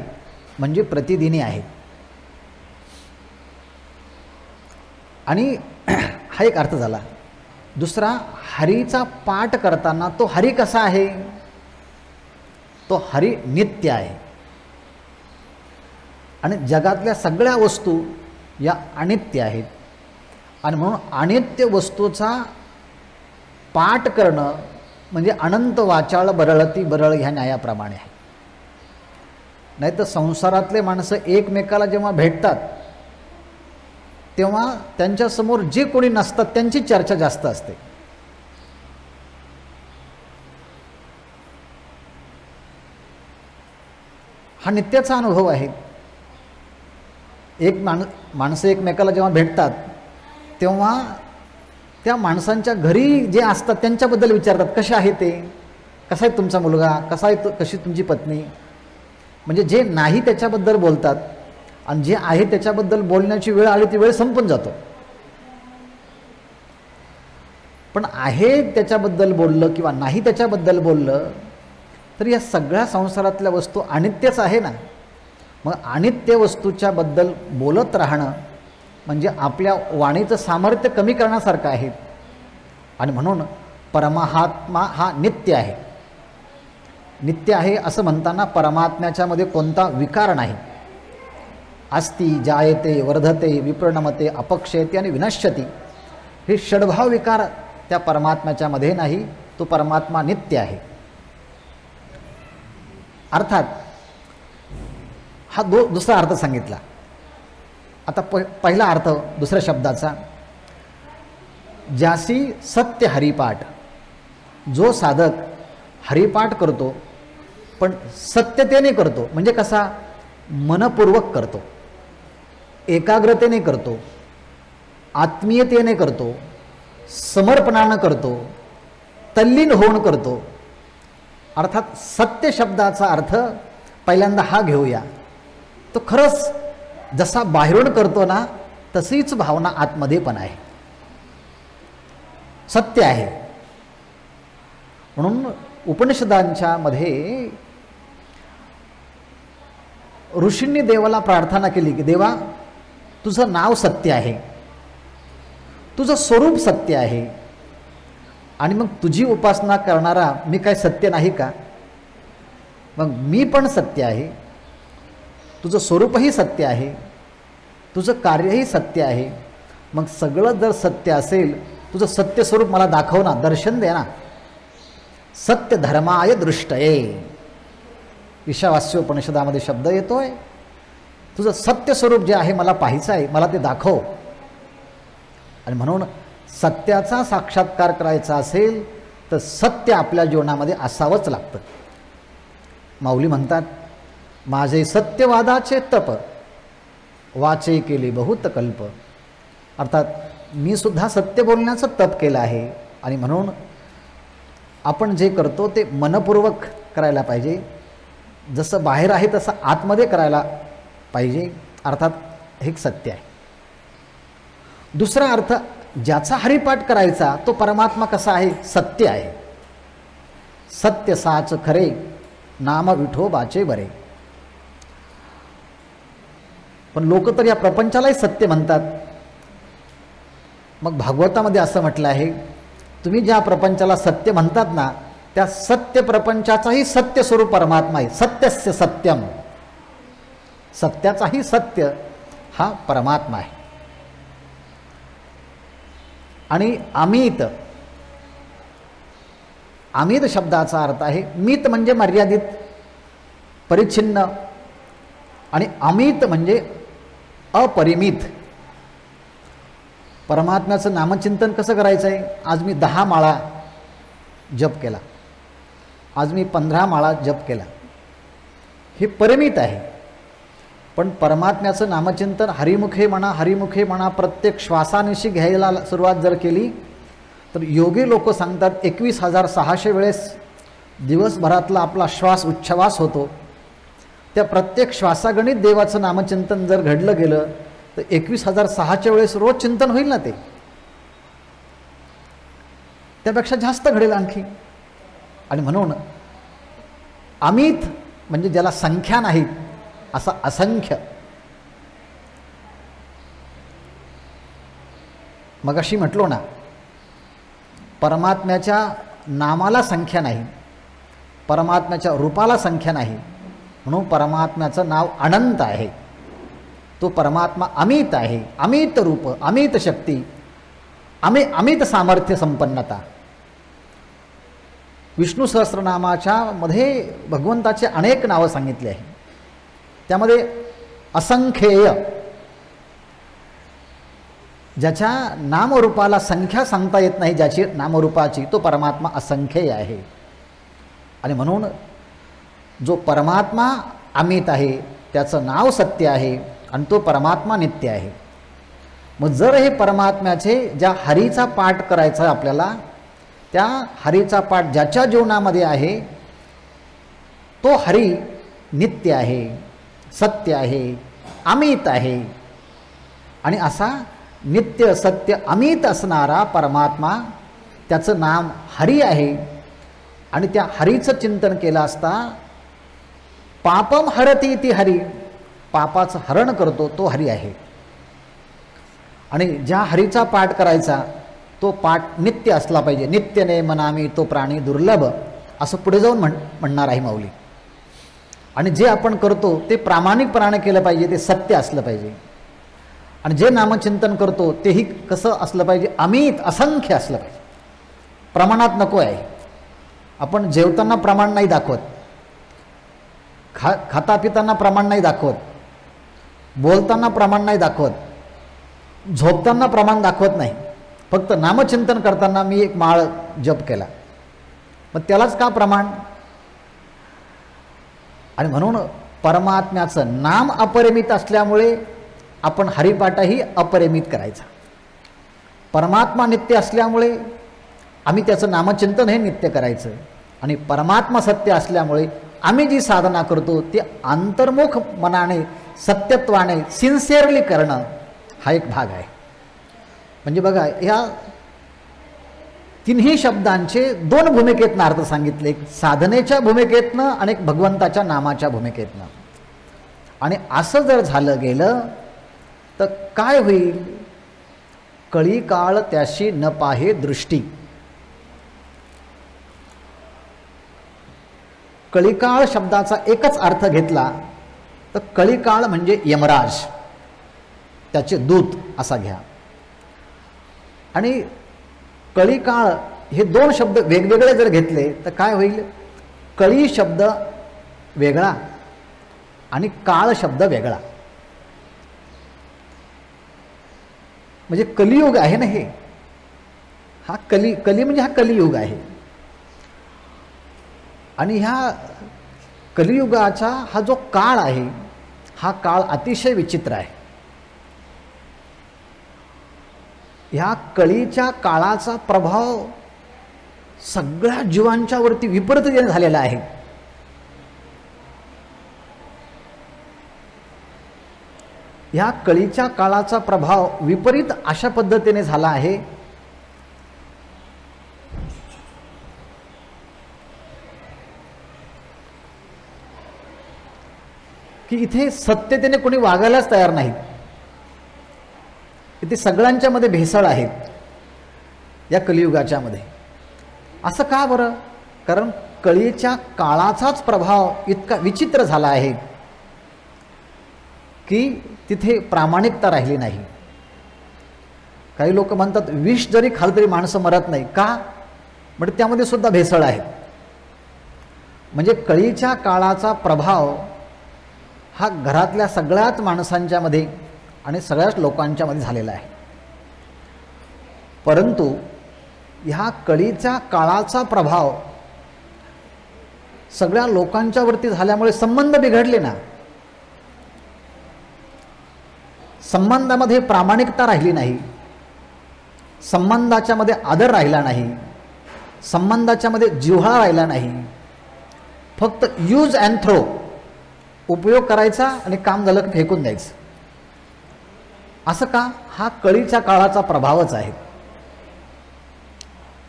म्हणजे प्रतिदिनी आहे. आणि हा एक अर्थ झाला. दुसरा, हरीचा पाठ करताना तो हरी कसा आहे? तो हरी नित्य आहे. आणि जगातल्या सगळ्या वस्तू या अनित्य आहेत. आणि म्हणून अनित्य वस्तूचा पाठ करणं म्हणजे अनंत वाचाळ बरळती बरळ ह्या न्यायाप्रमाणे आहे. नाही तर संसारातले माणसं एकमेकाला जेव्हा भेटतात तेव्हा त्यांच्यासमोर जे कोणी नसतात त्यांची चर्चा जास्त असते. हा नित्याचा अनुभव आहे. एक माणसं एकमेकाला जेव्हा भेटतात तेव्हा त्या माणसांच्या घरी जे असतात त्यांच्याबद्दल विचारतात, कसे आहे ते, कसा आहे तुमचा मुलगा, कसा आहे कशी तुमची पत्नी. म्हणजे जे नाही त्याच्याबद्दल बोलतात आणि जे आहे त्याच्याबद्दल बोलण्याची वेळ आली ती वेळ संपून जातो. पण आहे त्याच्याबद्दल बोललं किंवा नाही त्याच्याबद्दल बोललं तर या सगळ्या संसारातल्या वस्तू अनित्यच आहे ना. मग अनित्य वस्तूच्या बद्दल बोलत राहणं म्हणजे आपल्या वाणीचं सामर्थ्य कमी करण्यासारखं आहे. आणि म्हणून परमात्मा हा नित्य आहे. नित्य आहे असं म्हणताना परमात्म्याच्यामध्ये कोणता विकार नाही. अस्ति, जायते, वर्धते, विप्रणमते, अपक्षयते आणि विनश्यती हे षड्भाव विकार त्या परमात्म्याच्यामध्ये नाही. तो परमात्मा नित्य आहे. अर्थात हा दुसरा अर्थ सांगितला. आता पहिला अर्थ दुसऱ्या शब्दाचा, ज्यासी सत्य हरिपाठ. जो साधक हरिपाठ करतो पण सत्यतेने करतो म्हणजे कसा, मनपूर्वक करतो, एकाग्रतेने करतो, आत्मीयतेने करतो, समर्पणानं करतो, तल्लीन होऊन करतो. अर्थात सत्य शब्दाचा अर्थ पहिल्यांदा हा घेऊया. तो खरंच जसा बाहेरून करतो ना तशीच भावना आतमध्ये पण आहे, सत्य आहे. म्हणून उपनिषदांच्या मध्ये ऋषींनी देवाला प्रार्थना केली की देवा तुझं नाव सत्य आहे, तुझं स्वरूप सत्य आहे, आणि मग तुझी उपासना करणारा मी काय सत्य नाही का? मग मी पण सत्य आहे, तुझं स्वरूपही सत्य आहे, तुझं कार्यही सत्य आहे. मग सगळं जर सत्य असेल तुझं सत्य स्वरूप मला दाखव ना, दर्शन दे ना. सत्य धर्माय दृष्टये ईशावास्योपनिषदामध्ये शब्द येतोय. तुझं सत्य स्वरूप जे आहे मला पाहायचं आहे, मला ते दाखव. आणि म्हणून सत्याचा साक्षात्कार करायचा असेल तर सत्य आपल्या जीवनामध्ये असावंच लागतं. माऊली म्हणतात, माझे सत्यवादाचे तप वाचे केले बहुत कल्प. अर्थात मी सुद्धा सत्य बोलण्याचं तप केलं आहे. आणि म्हणून आपण जे करतो ते मनपूर्वक करायला पाहिजे, जसं बाहेर आहे तसं आतमध्ये करायला पाहिजे. अर्थात हे एक सत्य आहे. दुसरा अर्थ, ज्याचा हरिपाठ करायचा तो परमात्मा कसा आहे, सत्य आहे. सत्य साच खरे नाम विठोबाचे बरे. पण लोक तर या प्रपंचालाही सत्य म्हणतात. मग भागवतामध्ये असं म्हटलं आहे, तुम्ही ज्या प्रपंचाला सत्य म्हणतात ना त्या सत्य प्रपंचाचाही सत्य स्वरूप परमात्मा आहे. सत्यस्य सत्यम, सत्याचाही सत्य हा परमात्मा आहे. आणि अमित, अमित शब्दाचा अर्थ आहे, मित म्हणजे मर्यादित, परिच्छिन्न, आणि अमित म्हणजे अपरिमित. परमात्म्याचं नामचिंतन कसं करायचं आहे? आज मी 10 माळा जप केला, आज मी 15 माळा जप केला, हे परिमित आहे. पण परमात्म्याचं नामचिंतन हरिमुखे म्हणा प्रत्येक श्वासानिशी घ्यायला सुरुवात जर केली तर योगी लोक सांगतात 21,600 वेळेस दिवसभरातला आपला श्वास उच्छ्वास होतो. त्या प्रत्येक श्वासागणित देवाचं नामचिंतन जर घडलं गेलं तर 21,600 वेळेस रोज चिंतन होईल ना. ते त्यापेक्षा जास्त घडेल आणखी. आणि म्हणून अमित म्हणजे ज्याला संख्या नाही असा असंख्य. मगाशी म्हटलो ना, परमात्म्याच्या नामाला संख्या नाही, परमात्म्याच्या रूपाला संख्या नाही, म्हणून परमात्म्याचं नाव अनंत आहे. तो परमात्मा अमित आहे, अमित रूप, अमित शक्ती, अमित सामर्थ्य संपन्नता. विष्णू सहस्रनामाच्या मध्ये भगवंताचे अनेक नावं सांगितले आहे. त्यामध्ये असंख्येय, ज्याच्या नामरूपाला संख्या सांगता येत नाही, ज्याची नामरूपाची, तो परमात्मा असंख्येय आहे. आणि म्हणून जो परमात्मा अमित आहे त्याचं नाव सत्य आहे आणि तो परमात्मा नित्य आहे. मग जर हे परमात्म्याचे ज्या हरीचा पाठ करायचा आपल्याला, त्या हरीचा पाठ ज्याच्या जीवनामध्ये आहे तो हरी नित्य आहे, सत्य आहे, अमित आहे. आणि असा नित्य सत्य अमित असणारा परमात्मा, त्याचं नाम हरी आहे. आणि त्या हरीचं चिंतन केलं असता पापम हरती ती हरी, पापाचं हरण करतो तो हरी आहे. आणि ज्या हरीचा पाठ करायचा तो पाठ नित्य असला पाहिजे. नित्य ने मनामी तो प्राणी दुर्लभ, असं पुढे जाऊन म्हणणार आहे माऊली. आणि जे आपण करतो ते प्रामाणिकपणाने केलं पाहिजे, ते सत्य असलं पाहिजे. आणि जे नामचिंतन करतो तेही कसं असलं पाहिजे? अमित, असंख्य असलं पाहिजे. प्रमाणात नको आहे. आपण जेवताना प्रमाण नाही दाखवत, खाता पिताना प्रमाण नाही दाखवत, बोलताना प्रमाण नाही दाखवत, झोपताना प्रमाण दाखवत नाही. फक्त नामचिंतन करताना मी एक माळ जप केला, मग त्यालाच का प्रमाण? आणि म्हणून परमात्म्याचं नाम अपरिमित असल्यामुळे आपण हरिपाठही अपरिमित करायचा. परमात्मा नित्य असल्यामुळे आम्ही त्याचं नामचिंतन हे नित्य करायचं. आणि परमात्मा सत्य असल्यामुळे आम्ही जी साधना करतो ती अंतर्मुख मनाने, सत्यत्वाने, सिन्सिअरली करणं हा एक भाग आहे. म्हणजे बघा, ह्या तिन्ही शब्दांचे 2 भूमिकेतनं अर्थ सांगितले, एक साधनेच्या भूमिकेतनं आणि एक भगवंताच्या नामाच्या भूमिकेतनं. आणि असं जर झालं गेलं तर काय होईल? कळी काळ त्याशी न पाहे दृष्टी. कळीकाळ शब्दाचा एकच अर्थ घेतला तर कळीकाळ म्हणजे यमराज, त्याचे दूत असा घ्या. आणि कळीकाळ हे 2 शब्द वेगवेगळे जर घेतले तर काय होईल? कळी शब्द वेगळा आणि काळ शब्द वेगळा. म्हणजे कलियुग आहे ना हे, हा कली म्हणजे हा कलियुग आहे. आणि ह्या कलियुगाचा हा जो काळ आहे हा काळ अतिशय विचित्र आहे. ह्या कळीच्या काळाचा प्रभाव सगळ्या जीवांच्या वरती विपरीत झालेला आहे. ह्या कळीच्या काळाचा प्रभाव विपरीत अशा पद्धतीने झाला आहे की इथे सत्यतेने कोणी वागायलाच तयार नाही. इथे सगळ्यांच्या मध्ये भेसळ आहेत या कलियुगाच्या मध्ये. असं का बरं? कारण कळीच्या काळाचाच प्रभाव इतका विचित्र झाला आहे की तिथे प्रामाणिकता राहिली नाही. काही लोक म्हणतात विष जरी खाल्लं तरी माणसं मरत नाही का, म्हणजे त्यामध्ये सुद्धा भेसळ आहे. म्हणजे कळीच्या काळाचा प्रभाव हा घरातल्या सगळ्याच माणसांच्यामध्ये आणि सगळ्याच लोकांच्यामध्ये झालेला आहे. परंतु ह्या कळीच्या काळाचा प्रभाव सगळ्या लोकांच्यावरती झाल्यामुळे संबंध बिघडले ना. संबंधामध्ये प्रामाणिकता राहिली नाही, संबंधाच्या मध्ये आदर राहिला नाही, संबंधाच्या मध्ये जिव्हाळा राहिला नाही. फक्त यूज अँड थ्रो, उपयोग करायचा आणि काम झालं की फेकून द्यायचं. असं का? हा कळीच्या काळाचा प्रभावच आहे.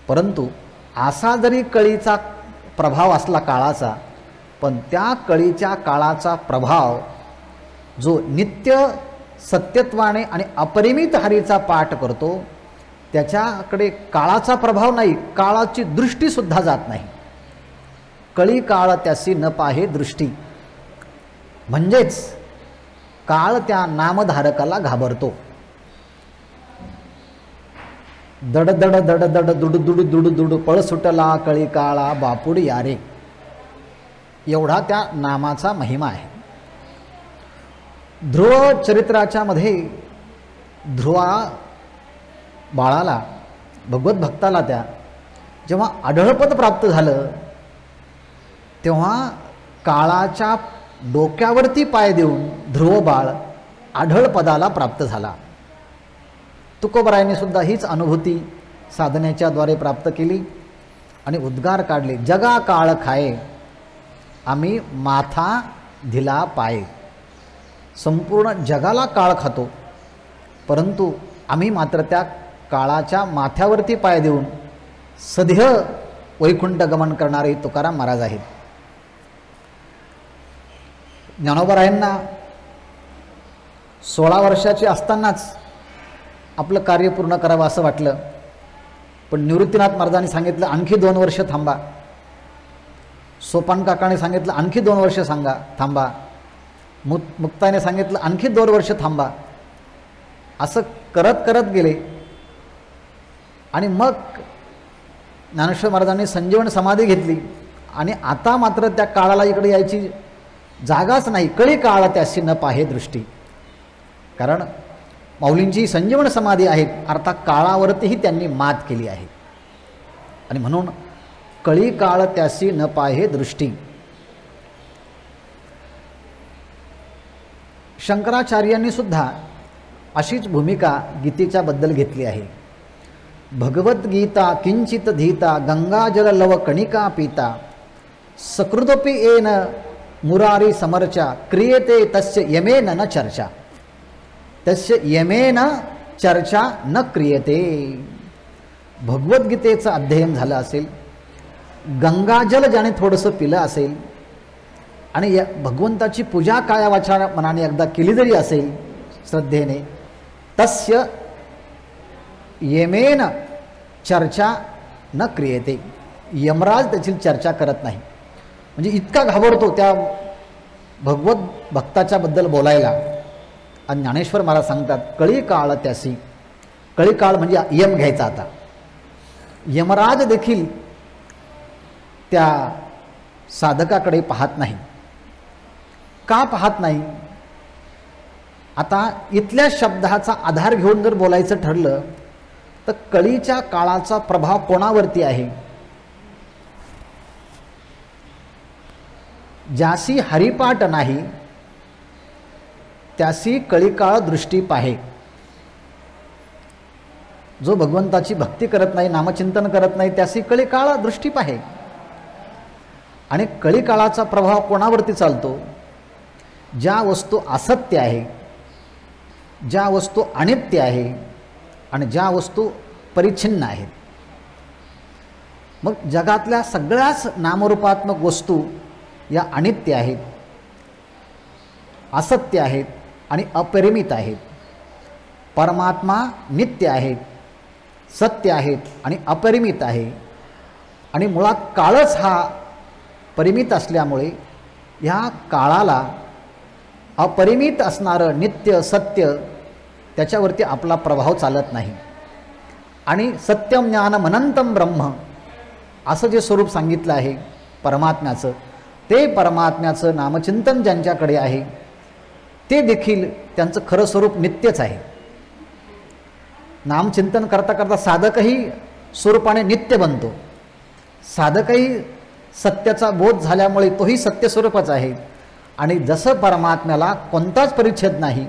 परंतु असा जरी कळीचा प्रभाव असला काळाचा, पण त्या कळीच्या काळाचा प्रभाव जो नित्य सत्यत्वाने आणि अपरिमित हरीचा पाठ करतो त्याच्याकडे काळाचा प्रभाव नाही, काळाची दृष्टी सुद्धा जात नाही. कळी काळ त्यासी न पाहे दृष्टी, म्हणजेच काळ त्या नामधारकाला घाबरतो. दड दड दड दड दुड दुड दुड दुड पळ सुटला कळी काळा बापुड यारे, एवढा त्या नामाचा महिमा आहे. ध्रुव चरित्राच्या मध्ये ध्रुवा बाळाला, भगवत भक्ताला त्या जेव्हा आढळपद प्राप्त झालं तेव्हा काळाच्या डोक्यावरती पाय देऊन ध्रुव बाळ आढळपदाला प्राप्त झाला. तुकोबरायांनी सुद्धा हीच अनुभूती साधनेच्या द्वारे प्राप्त केली आणि उद्गार काढले, जगा काळ खाये आम्ही माथा दिला पाये. संपूर्ण जगाला काळ खातो, परंतु आम्ही मात्र त्या काळाच्या माथ्यावरती पाय देऊन सध्य वैकुंठ गमन करणारे तुकाराम महाराज आहेत. ज्ञानोबरायांना 16 वर्षाचे असतानाच आपलं कार्य पूर्ण करावं असं वाटलं, पण निवृत्तीनाथ महाराजांनी सांगितलं आणखी 2 वर्ष थांबा. सोपान काकाने सांगितलं आणखी 2 वर्ष थांबा. मुक्ताने सांगितलं आणखी 2 वर्ष थांबा. असं करत करत गेले आणि मग ज्ञानेश्वर महाराजांनी संजीवन समाधी घेतली आणि आता मात्र त्या काळाला इकडे यायची जागाच नाही. कळी काळ त्याशी न पाहे दृष्टी, कारण माऊलींची संजीवन समाधी आहे, अर्थात काळावरतीही त्यांनी मात केली आहे. आणि म्हणून कळी काळ त्याशी न पाहे दृष्टी. शंकराचार्यांनी सुद्धा अशीच भूमिका गीतेच्या बद्दल घेतली आहे. भगवद्गीता किंचित धीता गंगाजल लव कणिका पिता सकृतोपि येन मुरारी समर्चा क्रियते तस्य यमेन न चर्चा. तस्य यमेन चर्चा न क्रियते. भगवद्गीतेचं अध्ययन झालं असेल, गंगाजल ज्याने थोडंसं पिलं असेल आणि या भगवंताची पूजा काया वाचा मनाने एकदा केली जरी असेल श्रद्धेने, तस्य यमेन चर्चा न क्रियते. यमराज त्याची चर्चा करत नाही. म्हणजे इतका घाबरतो त्या भगवत भक्ताच्या बद्दल बोलायला. आणि ज्ञानेश्वर महाराज सांगतात कळी काळ त्यासी. कळी काळ म्हणजे यम घ्यायचा. आता यमराज देखील त्या साधकाकडे पाहत नाही. का पाहत नाही? आता इथल्या शब्दाचा आधार घेऊन जर बोलायचं ठरलं तर कळीच्या काळाचा प्रभाव कोणावरती आहे? ज्यासी हरिपाठ नाही त्यासी कळीकाळ दृष्टी पाहे. जो भगवंताची भक्ती करत नाही, नामचिंतन करत नाही, त्यासी कळीकाळ दृष्टी पाहे. आणि कळीकाळाचा प्रभाव कोणावरती चालतो? ज्या वस्तू असत्य आहे, ज्या वस्तू अनित्य आहे आणि ज्या वस्तू परिच्छिन्न आहेत. मग जगातल्या सगळ्याच नामरूपात्मक वस्तू या अनित्य आहेत, असत्य आहेत आणि अपरिमित आहेत. परमात्मा नित्य आहेत, सत्य आहेत आणि अपरिमित आहे. आणि मुळात काळच हा परिमित असल्यामुळे ह्या काळाला अपरिमित असणारं नित्य सत्य त्याच्यावरती आपला प्रभाव चालत नाही. आणि सत्यम ज्ञानम अनंतम ब्रह्म असं जे स्वरूप सांगितलं आहे परमात्म्याचं, ते परमात्म्याचं नामचिंतन ज्यांच्याकडे आहे ते देखील त्यांचं खरं स्वरूप नित्यच आहे. नामचिंतन करता करता साधकही स्वरूपाने नित्य बनतो. साधकही सत्याचा बोध झाल्यामुळे तोही सत्य स्वरूपच आहे. आणि जसं परमात्म्याला कोणताच परिच्छेद नाही,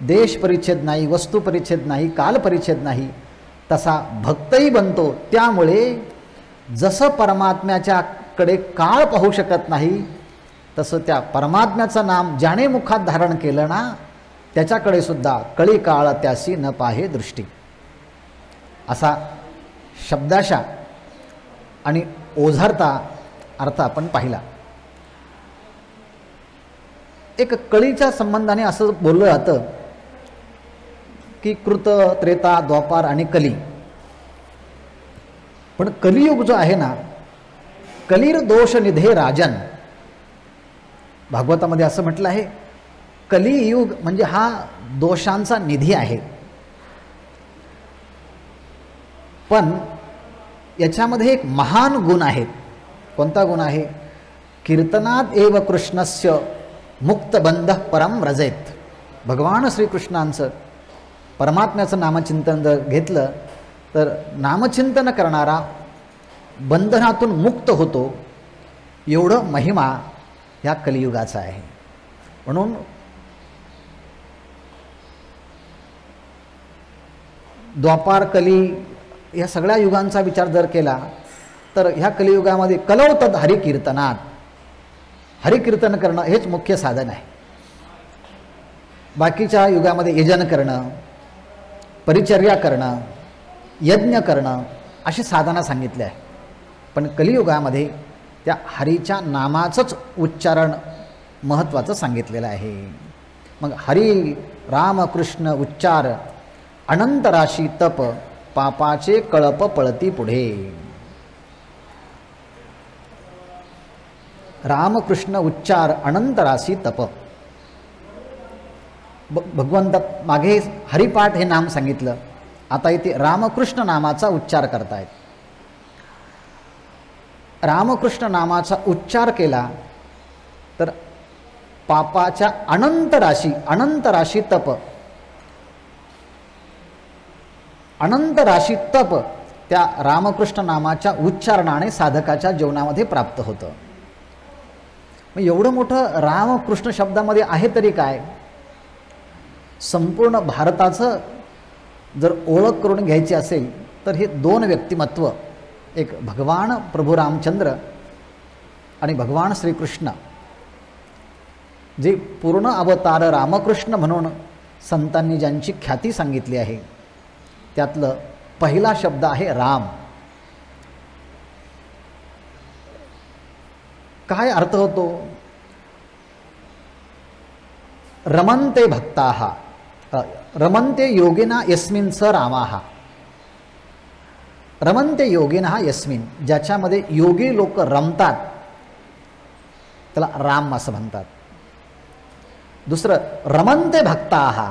देश परिच्छेद नाही, वस्तू परिच्छेद नाही, काल परिच्छेद नाही, तसा भक्तही बनतो. त्यामुळे जसं परमात्म्याच्याकडे काळ पाहू शकत नाही तसं त्या परमात्म्याचं नाम ज्याने मुखात धारण केलं ना त्याच्याकडे सुद्धा कळी काळ त्यासी न पाहे दृष्टी. असा शब्दाशा आणि ओझरता अर्थ आपण पाहिला. एक कळीच्या संबंधाने असं बोललं जातं की कृत, त्रेता, द्वापार आणि कली. पण कलियुग जो आहे ना, कलीर दोष निधे राजन, भागवतामध्ये असं म्हटलं आहे, कलियुग म्हणजे हा दोषांचा निधी आहे. पण याच्यामध्ये एक महान गुण आहे. कोणता गुण आहे? कीर्तनात एव कृष्णस्य मुक्तबंध परम व्रजेत. भगवान श्रीकृष्णांचं परमात्म्याचं नामचिंतन जर घेतलं तर नामचिंतन करणारा बंधनातून मुक्त होतो. एवढं महिमा ह्या कलियुगाचा आहे. म्हणून द्वापार, कली या सगळ्या युगांचा विचार जर केला तर ह्या कलियुगामध्ये कलौतद हरिकीर्तनात, हरिकीर्तन करणं हेच मुख्य साधन आहे. बाकीच्या युगामध्ये यजन करणं, परिचर्या करणं, यज्ञ करणं अशी साधना सांगितली आहे. पण कलियुगामध्ये त्या हरीच्या नामाचंच उच्चारण महत्त्वाचं सांगितलेलं आहे. मग हरी रामकृष्ण उच्चार अनंत राशी तप पापाचे कळप पळती पुढे. रामकृष्ण उच्चार अनंत राशी तप. भगवंत मागे हरिपाठ हे नाम सांगितलं, आता इथे रामकृष्ण नामाचा उच्चार करतायत. रामकृष्ण नामाचा उच्चार केला तर पापाच्या अनंत राशी तप, अनंत राशी तप त्या रामकृष्ण नामाच्या उच्चारणाने साधकाच्या जीवनामध्ये प्राप्त होतं. मग एवढं मोठं रामकृष्ण शब्दामध्ये आहे तरी काय? संपूर्ण भारताचं जर ओळख करून घ्यायची असेल तर हे दोन व्यक्तिमत्व, एक भगवान प्रभू रामचंद्र आणि भगवान श्रीकृष्ण, जे पूर्ण अवतार रामकृष्ण म्हणून संतांनी ज्यांची ख्याती सांगितली आहे त्यातलं पहिला शब्द आहे राम. काय अर्थ होतो? रमन्ते भक्ताः, रमन्ते योगिना यस्मिन् स रामाः. रमन्ते योगिनः यस्मिन्, ज्याच्यामध्ये योगी लोक रमतात त्याला राम असं म्हणतात. दुसरं रमन्ते भक्ताः,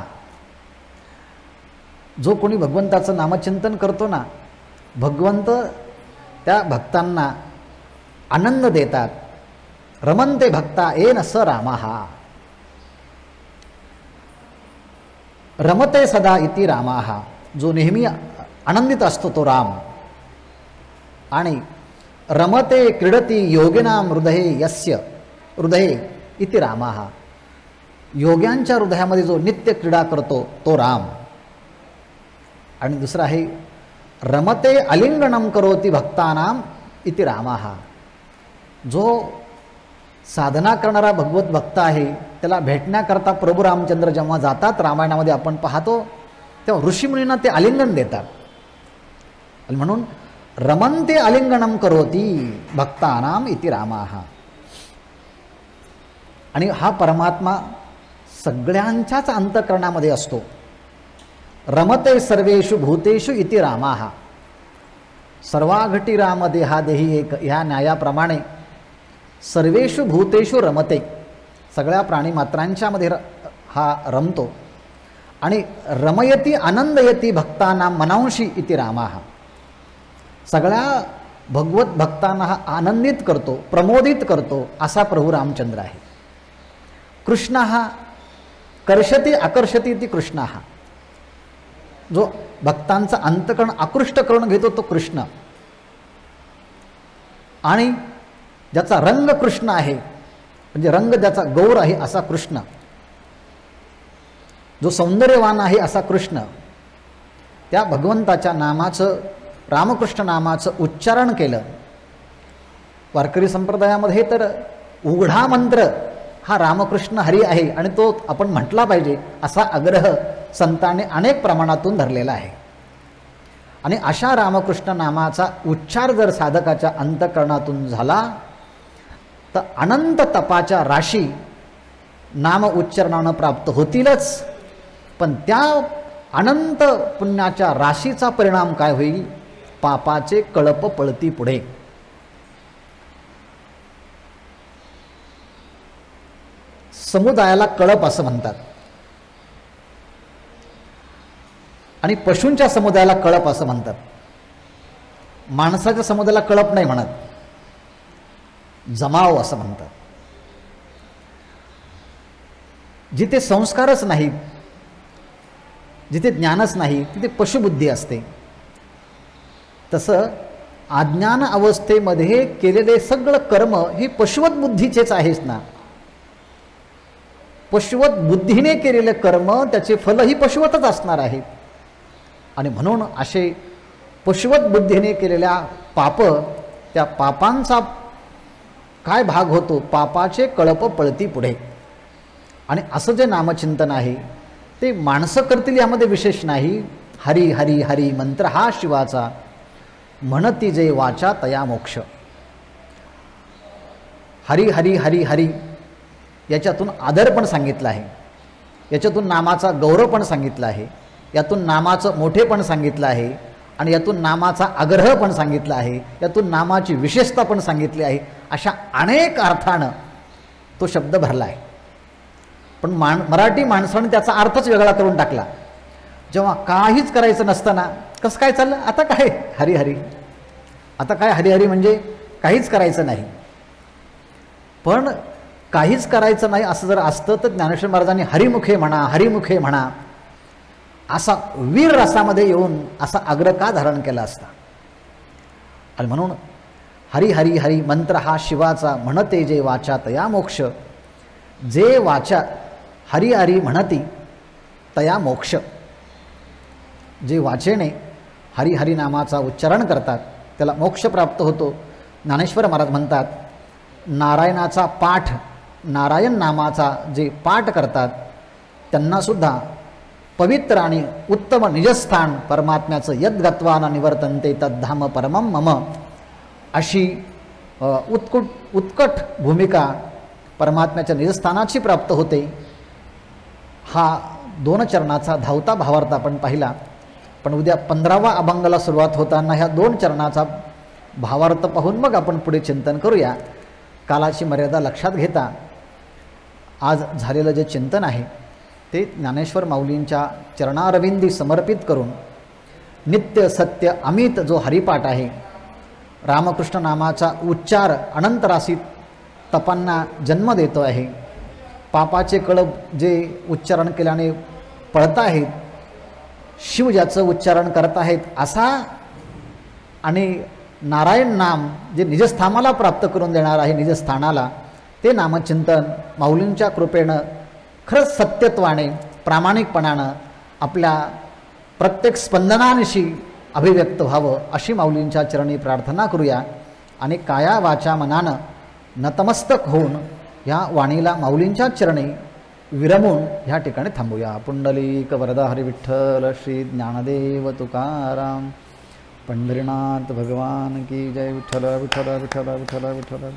जो कोणी भगवंताचं नामचिंतन करतो ना, भगवंत त्या भक्तांना आनंद देतात. रमन्ते भक्ता येन स रामः. रमते सदा इति रामः, जो नेहमी आनंदित असतो तो राम. आणि रमते क्रीडती योगिनां हृदये यस्य हृदये इति रामः, योग्यांच्या हृदयामध्ये जो नित्य क्रीडा करतो तो राम. आणि दुसरा आहे रमते अलिंगनम करोति भक्तानाम इति रामः, जो साधना करणारा भगवत भक्त आहे त्याला भेटण्याकरता प्रभू रामचंद्र जेव्हा जातात, रामायणामध्ये आपण पाहतो तेव्हा ऋषीमुनींना ते आलिंगन देतात. आणि म्हणून रमन्ते अलिंगनम करोति भक्तानाम इति रामः. आणि हा परमात्मा सगळ्यांच्याच अंतःकरणामध्ये असतो. रमते सर्वेषु भूतेषु इति रामः, सर्वाघटी राम देहा देही एक ह्या न्यायाप्रमाणे सर्वेषु भूतेषु रमते, सगळ्या प्राणीमात्रांच्या मध्ये हा रमतो आणि रमयती आनंदयती भक्तांना मनांशी इति रामाः, सगळ्या भगवत भक्तांना हा आनंदित करतो, प्रमोदित करतो असा प्रभू रामचंद्र आहे. कृष्ण हा कर्षती आकर्षती ती कृष्ण हा, जो भक्तांचा अंतकरण आकृष्ट करून घेतो तो कृष्ण, आणि ज्याचा रंग कृष्ण आहे म्हणजे रंग ज्याचा गौर आहे असा कृष्ण, जो सौंदर्यवान आहे असा कृष्ण, त्या भगवंताच्या नामाचं, रामकृष्ण नामाचं उच्चारण केलं. वारकरी संप्रदायामध्ये तर उघडा मंत्र हा रामकृष्ण हरी आहे आणि तो आपण म्हटला पाहिजे असा आग्रह संतांनी अनेक प्रमाणातून धरलेला आहे. आणि अशा रामकृष्ण नामाचा उच्चार जर साधकाच्या अंतकरणातून झाला तर अनंत तपाच्या राशी नाम उच्चारणानं प्राप्त होतीलच, पण त्या अनंत पुण्याच्या राशीचा परिणाम काय होईल? पापाचे कळप पळती पुढे. समुदायाला कळप असं म्हणतात आणि पशूंच्या समुदायाला कळप असं म्हणतात. माणसाच्या समुदायाला कळप नाही म्हणत, जमाव असं म्हणतात. जिथे संस्कारच नाहीत, जिथे ज्ञानच नाही तिथे पशुबुद्धी असते. तसं अज्ञान अवस्थेमध्ये केलेले सगळं कर्म हे पशुवत बुद्धीचेच आहेच ना. पशुवत बुद्धीने केलेले कर्म त्याचे फलही पशुवतच असणार आहेत. आणि म्हणून असे पशुवत बुद्धीने केलेल्या पाप, त्या पापांचा काय भाग होतो? पापाचे कळप पळती पुढे. आणि असं जे नामचिंतन आहे ते माणसं करतील यामध्ये विशेष नाही. हरी हरी हरी मंत्र हा शिवाचा, म्हणती जे वाचा तया मोक्ष. हरी हरी हरी हरी याच्यातून आदर पण सांगितलं आहे, याच्यातून नामाचा गौरव पण सांगितला आहे, यातून नामाचं मोठेपण सांगितलं आहे, आणि यातून नामाचा आग्रह पण सांगितला आहे, यातून नामाची विशेषता पण सांगितली आहे. अशा अनेक अर्थानं तो शब्द भरला आहे. पण मराठी माणसाने त्याचा अर्थच वेगळा करून टाकला. जेव्हा काहीच करायचं नसताना कसं काय चाललं, आता काय हरी हरी, आता काय हरी हरी म्हणजे काहीच करायचं नाही. पण काहीच करायचं नाही असं जर असतं तर ज्ञानेश्वर महाराजांनी हरिमुखे म्हणा, हरिमुखे म्हणा असा वीर रसामध्ये येऊन असा आग्रह का धारण केला असता. आणि म्हणून हरी हरी हरी मंत्र हा शिवाचा, म्हणते जे वाचा तया मोक्ष. जे वाचा हरी हरी म्हणती तया मोक्ष, जे वाचेने हरी हरी नामाचा उच्चारण करतात त्याला मोक्ष प्राप्त होतो. ज्ञानेश्वर महाराज म्हणतात, नारायणाचा पाठ, नारायण नामाचा जे पाठ करतात त्यांनासुद्धा पवित्र आणि उत्तम निजस्थान परमात्म्याचं यद्गत्वान निवर्तन्ते तद्धाम परमं मम अशी उत्कट भूमिका परमात्म्याच्या निजस्थानाची प्राप्त होते. हा 2 चरणाचा धावता भावार्थ आपण पाहिला. पण उद्या 15वा अभंगाला सुरुवात होताना ह्या 2 चरणाचा भावार्थ पाहून मग आपण पुढे चिंतन करूया. कालाची मर्यादा लक्षात घेता आज झालेलं जे चिंतन आहे ते ज्ञानेश्वर माऊलींच्या चरणारविंदी समर्पित करून नित्य सत्य अमित जो हरिपाठ आहे, रामकृष्ण नामाचा उच्चार अनंत राशीत तपांना जन्म देतो आहे. पापाचे कळप जे उच्चारण केल्याने पळत आहेत, शिव ज्याचं उच्चारण करत आहेत असा, आणि नारायण नाम जे निजस्थानाला प्राप्त करून देणार आहे, निजस्थानाला, ते नामचिंतन माऊलींच्या कृपेनं खरंच सत्यत्वाने प्रामाणिकपणानं आपल्या प्रत्येक स्पंदनांशी अभिव्यक्त व्हावं अशी माऊलींच्या चरणी प्रार्थना करूया. आणि काया वाचा मनानं नतमस्तक होऊन ह्या वाणीला माऊलींच्या चरणी विरमून ह्या ठिकाणी थांबूया. पुंडलिक वरदा हरी विठ्ठल श्री ज्ञानदेव तुकाराम पंढरीनाथ भगवान की जय. विठ्ठल विठ्ठल विठ्ठल विठ्ठल विठ्ठल.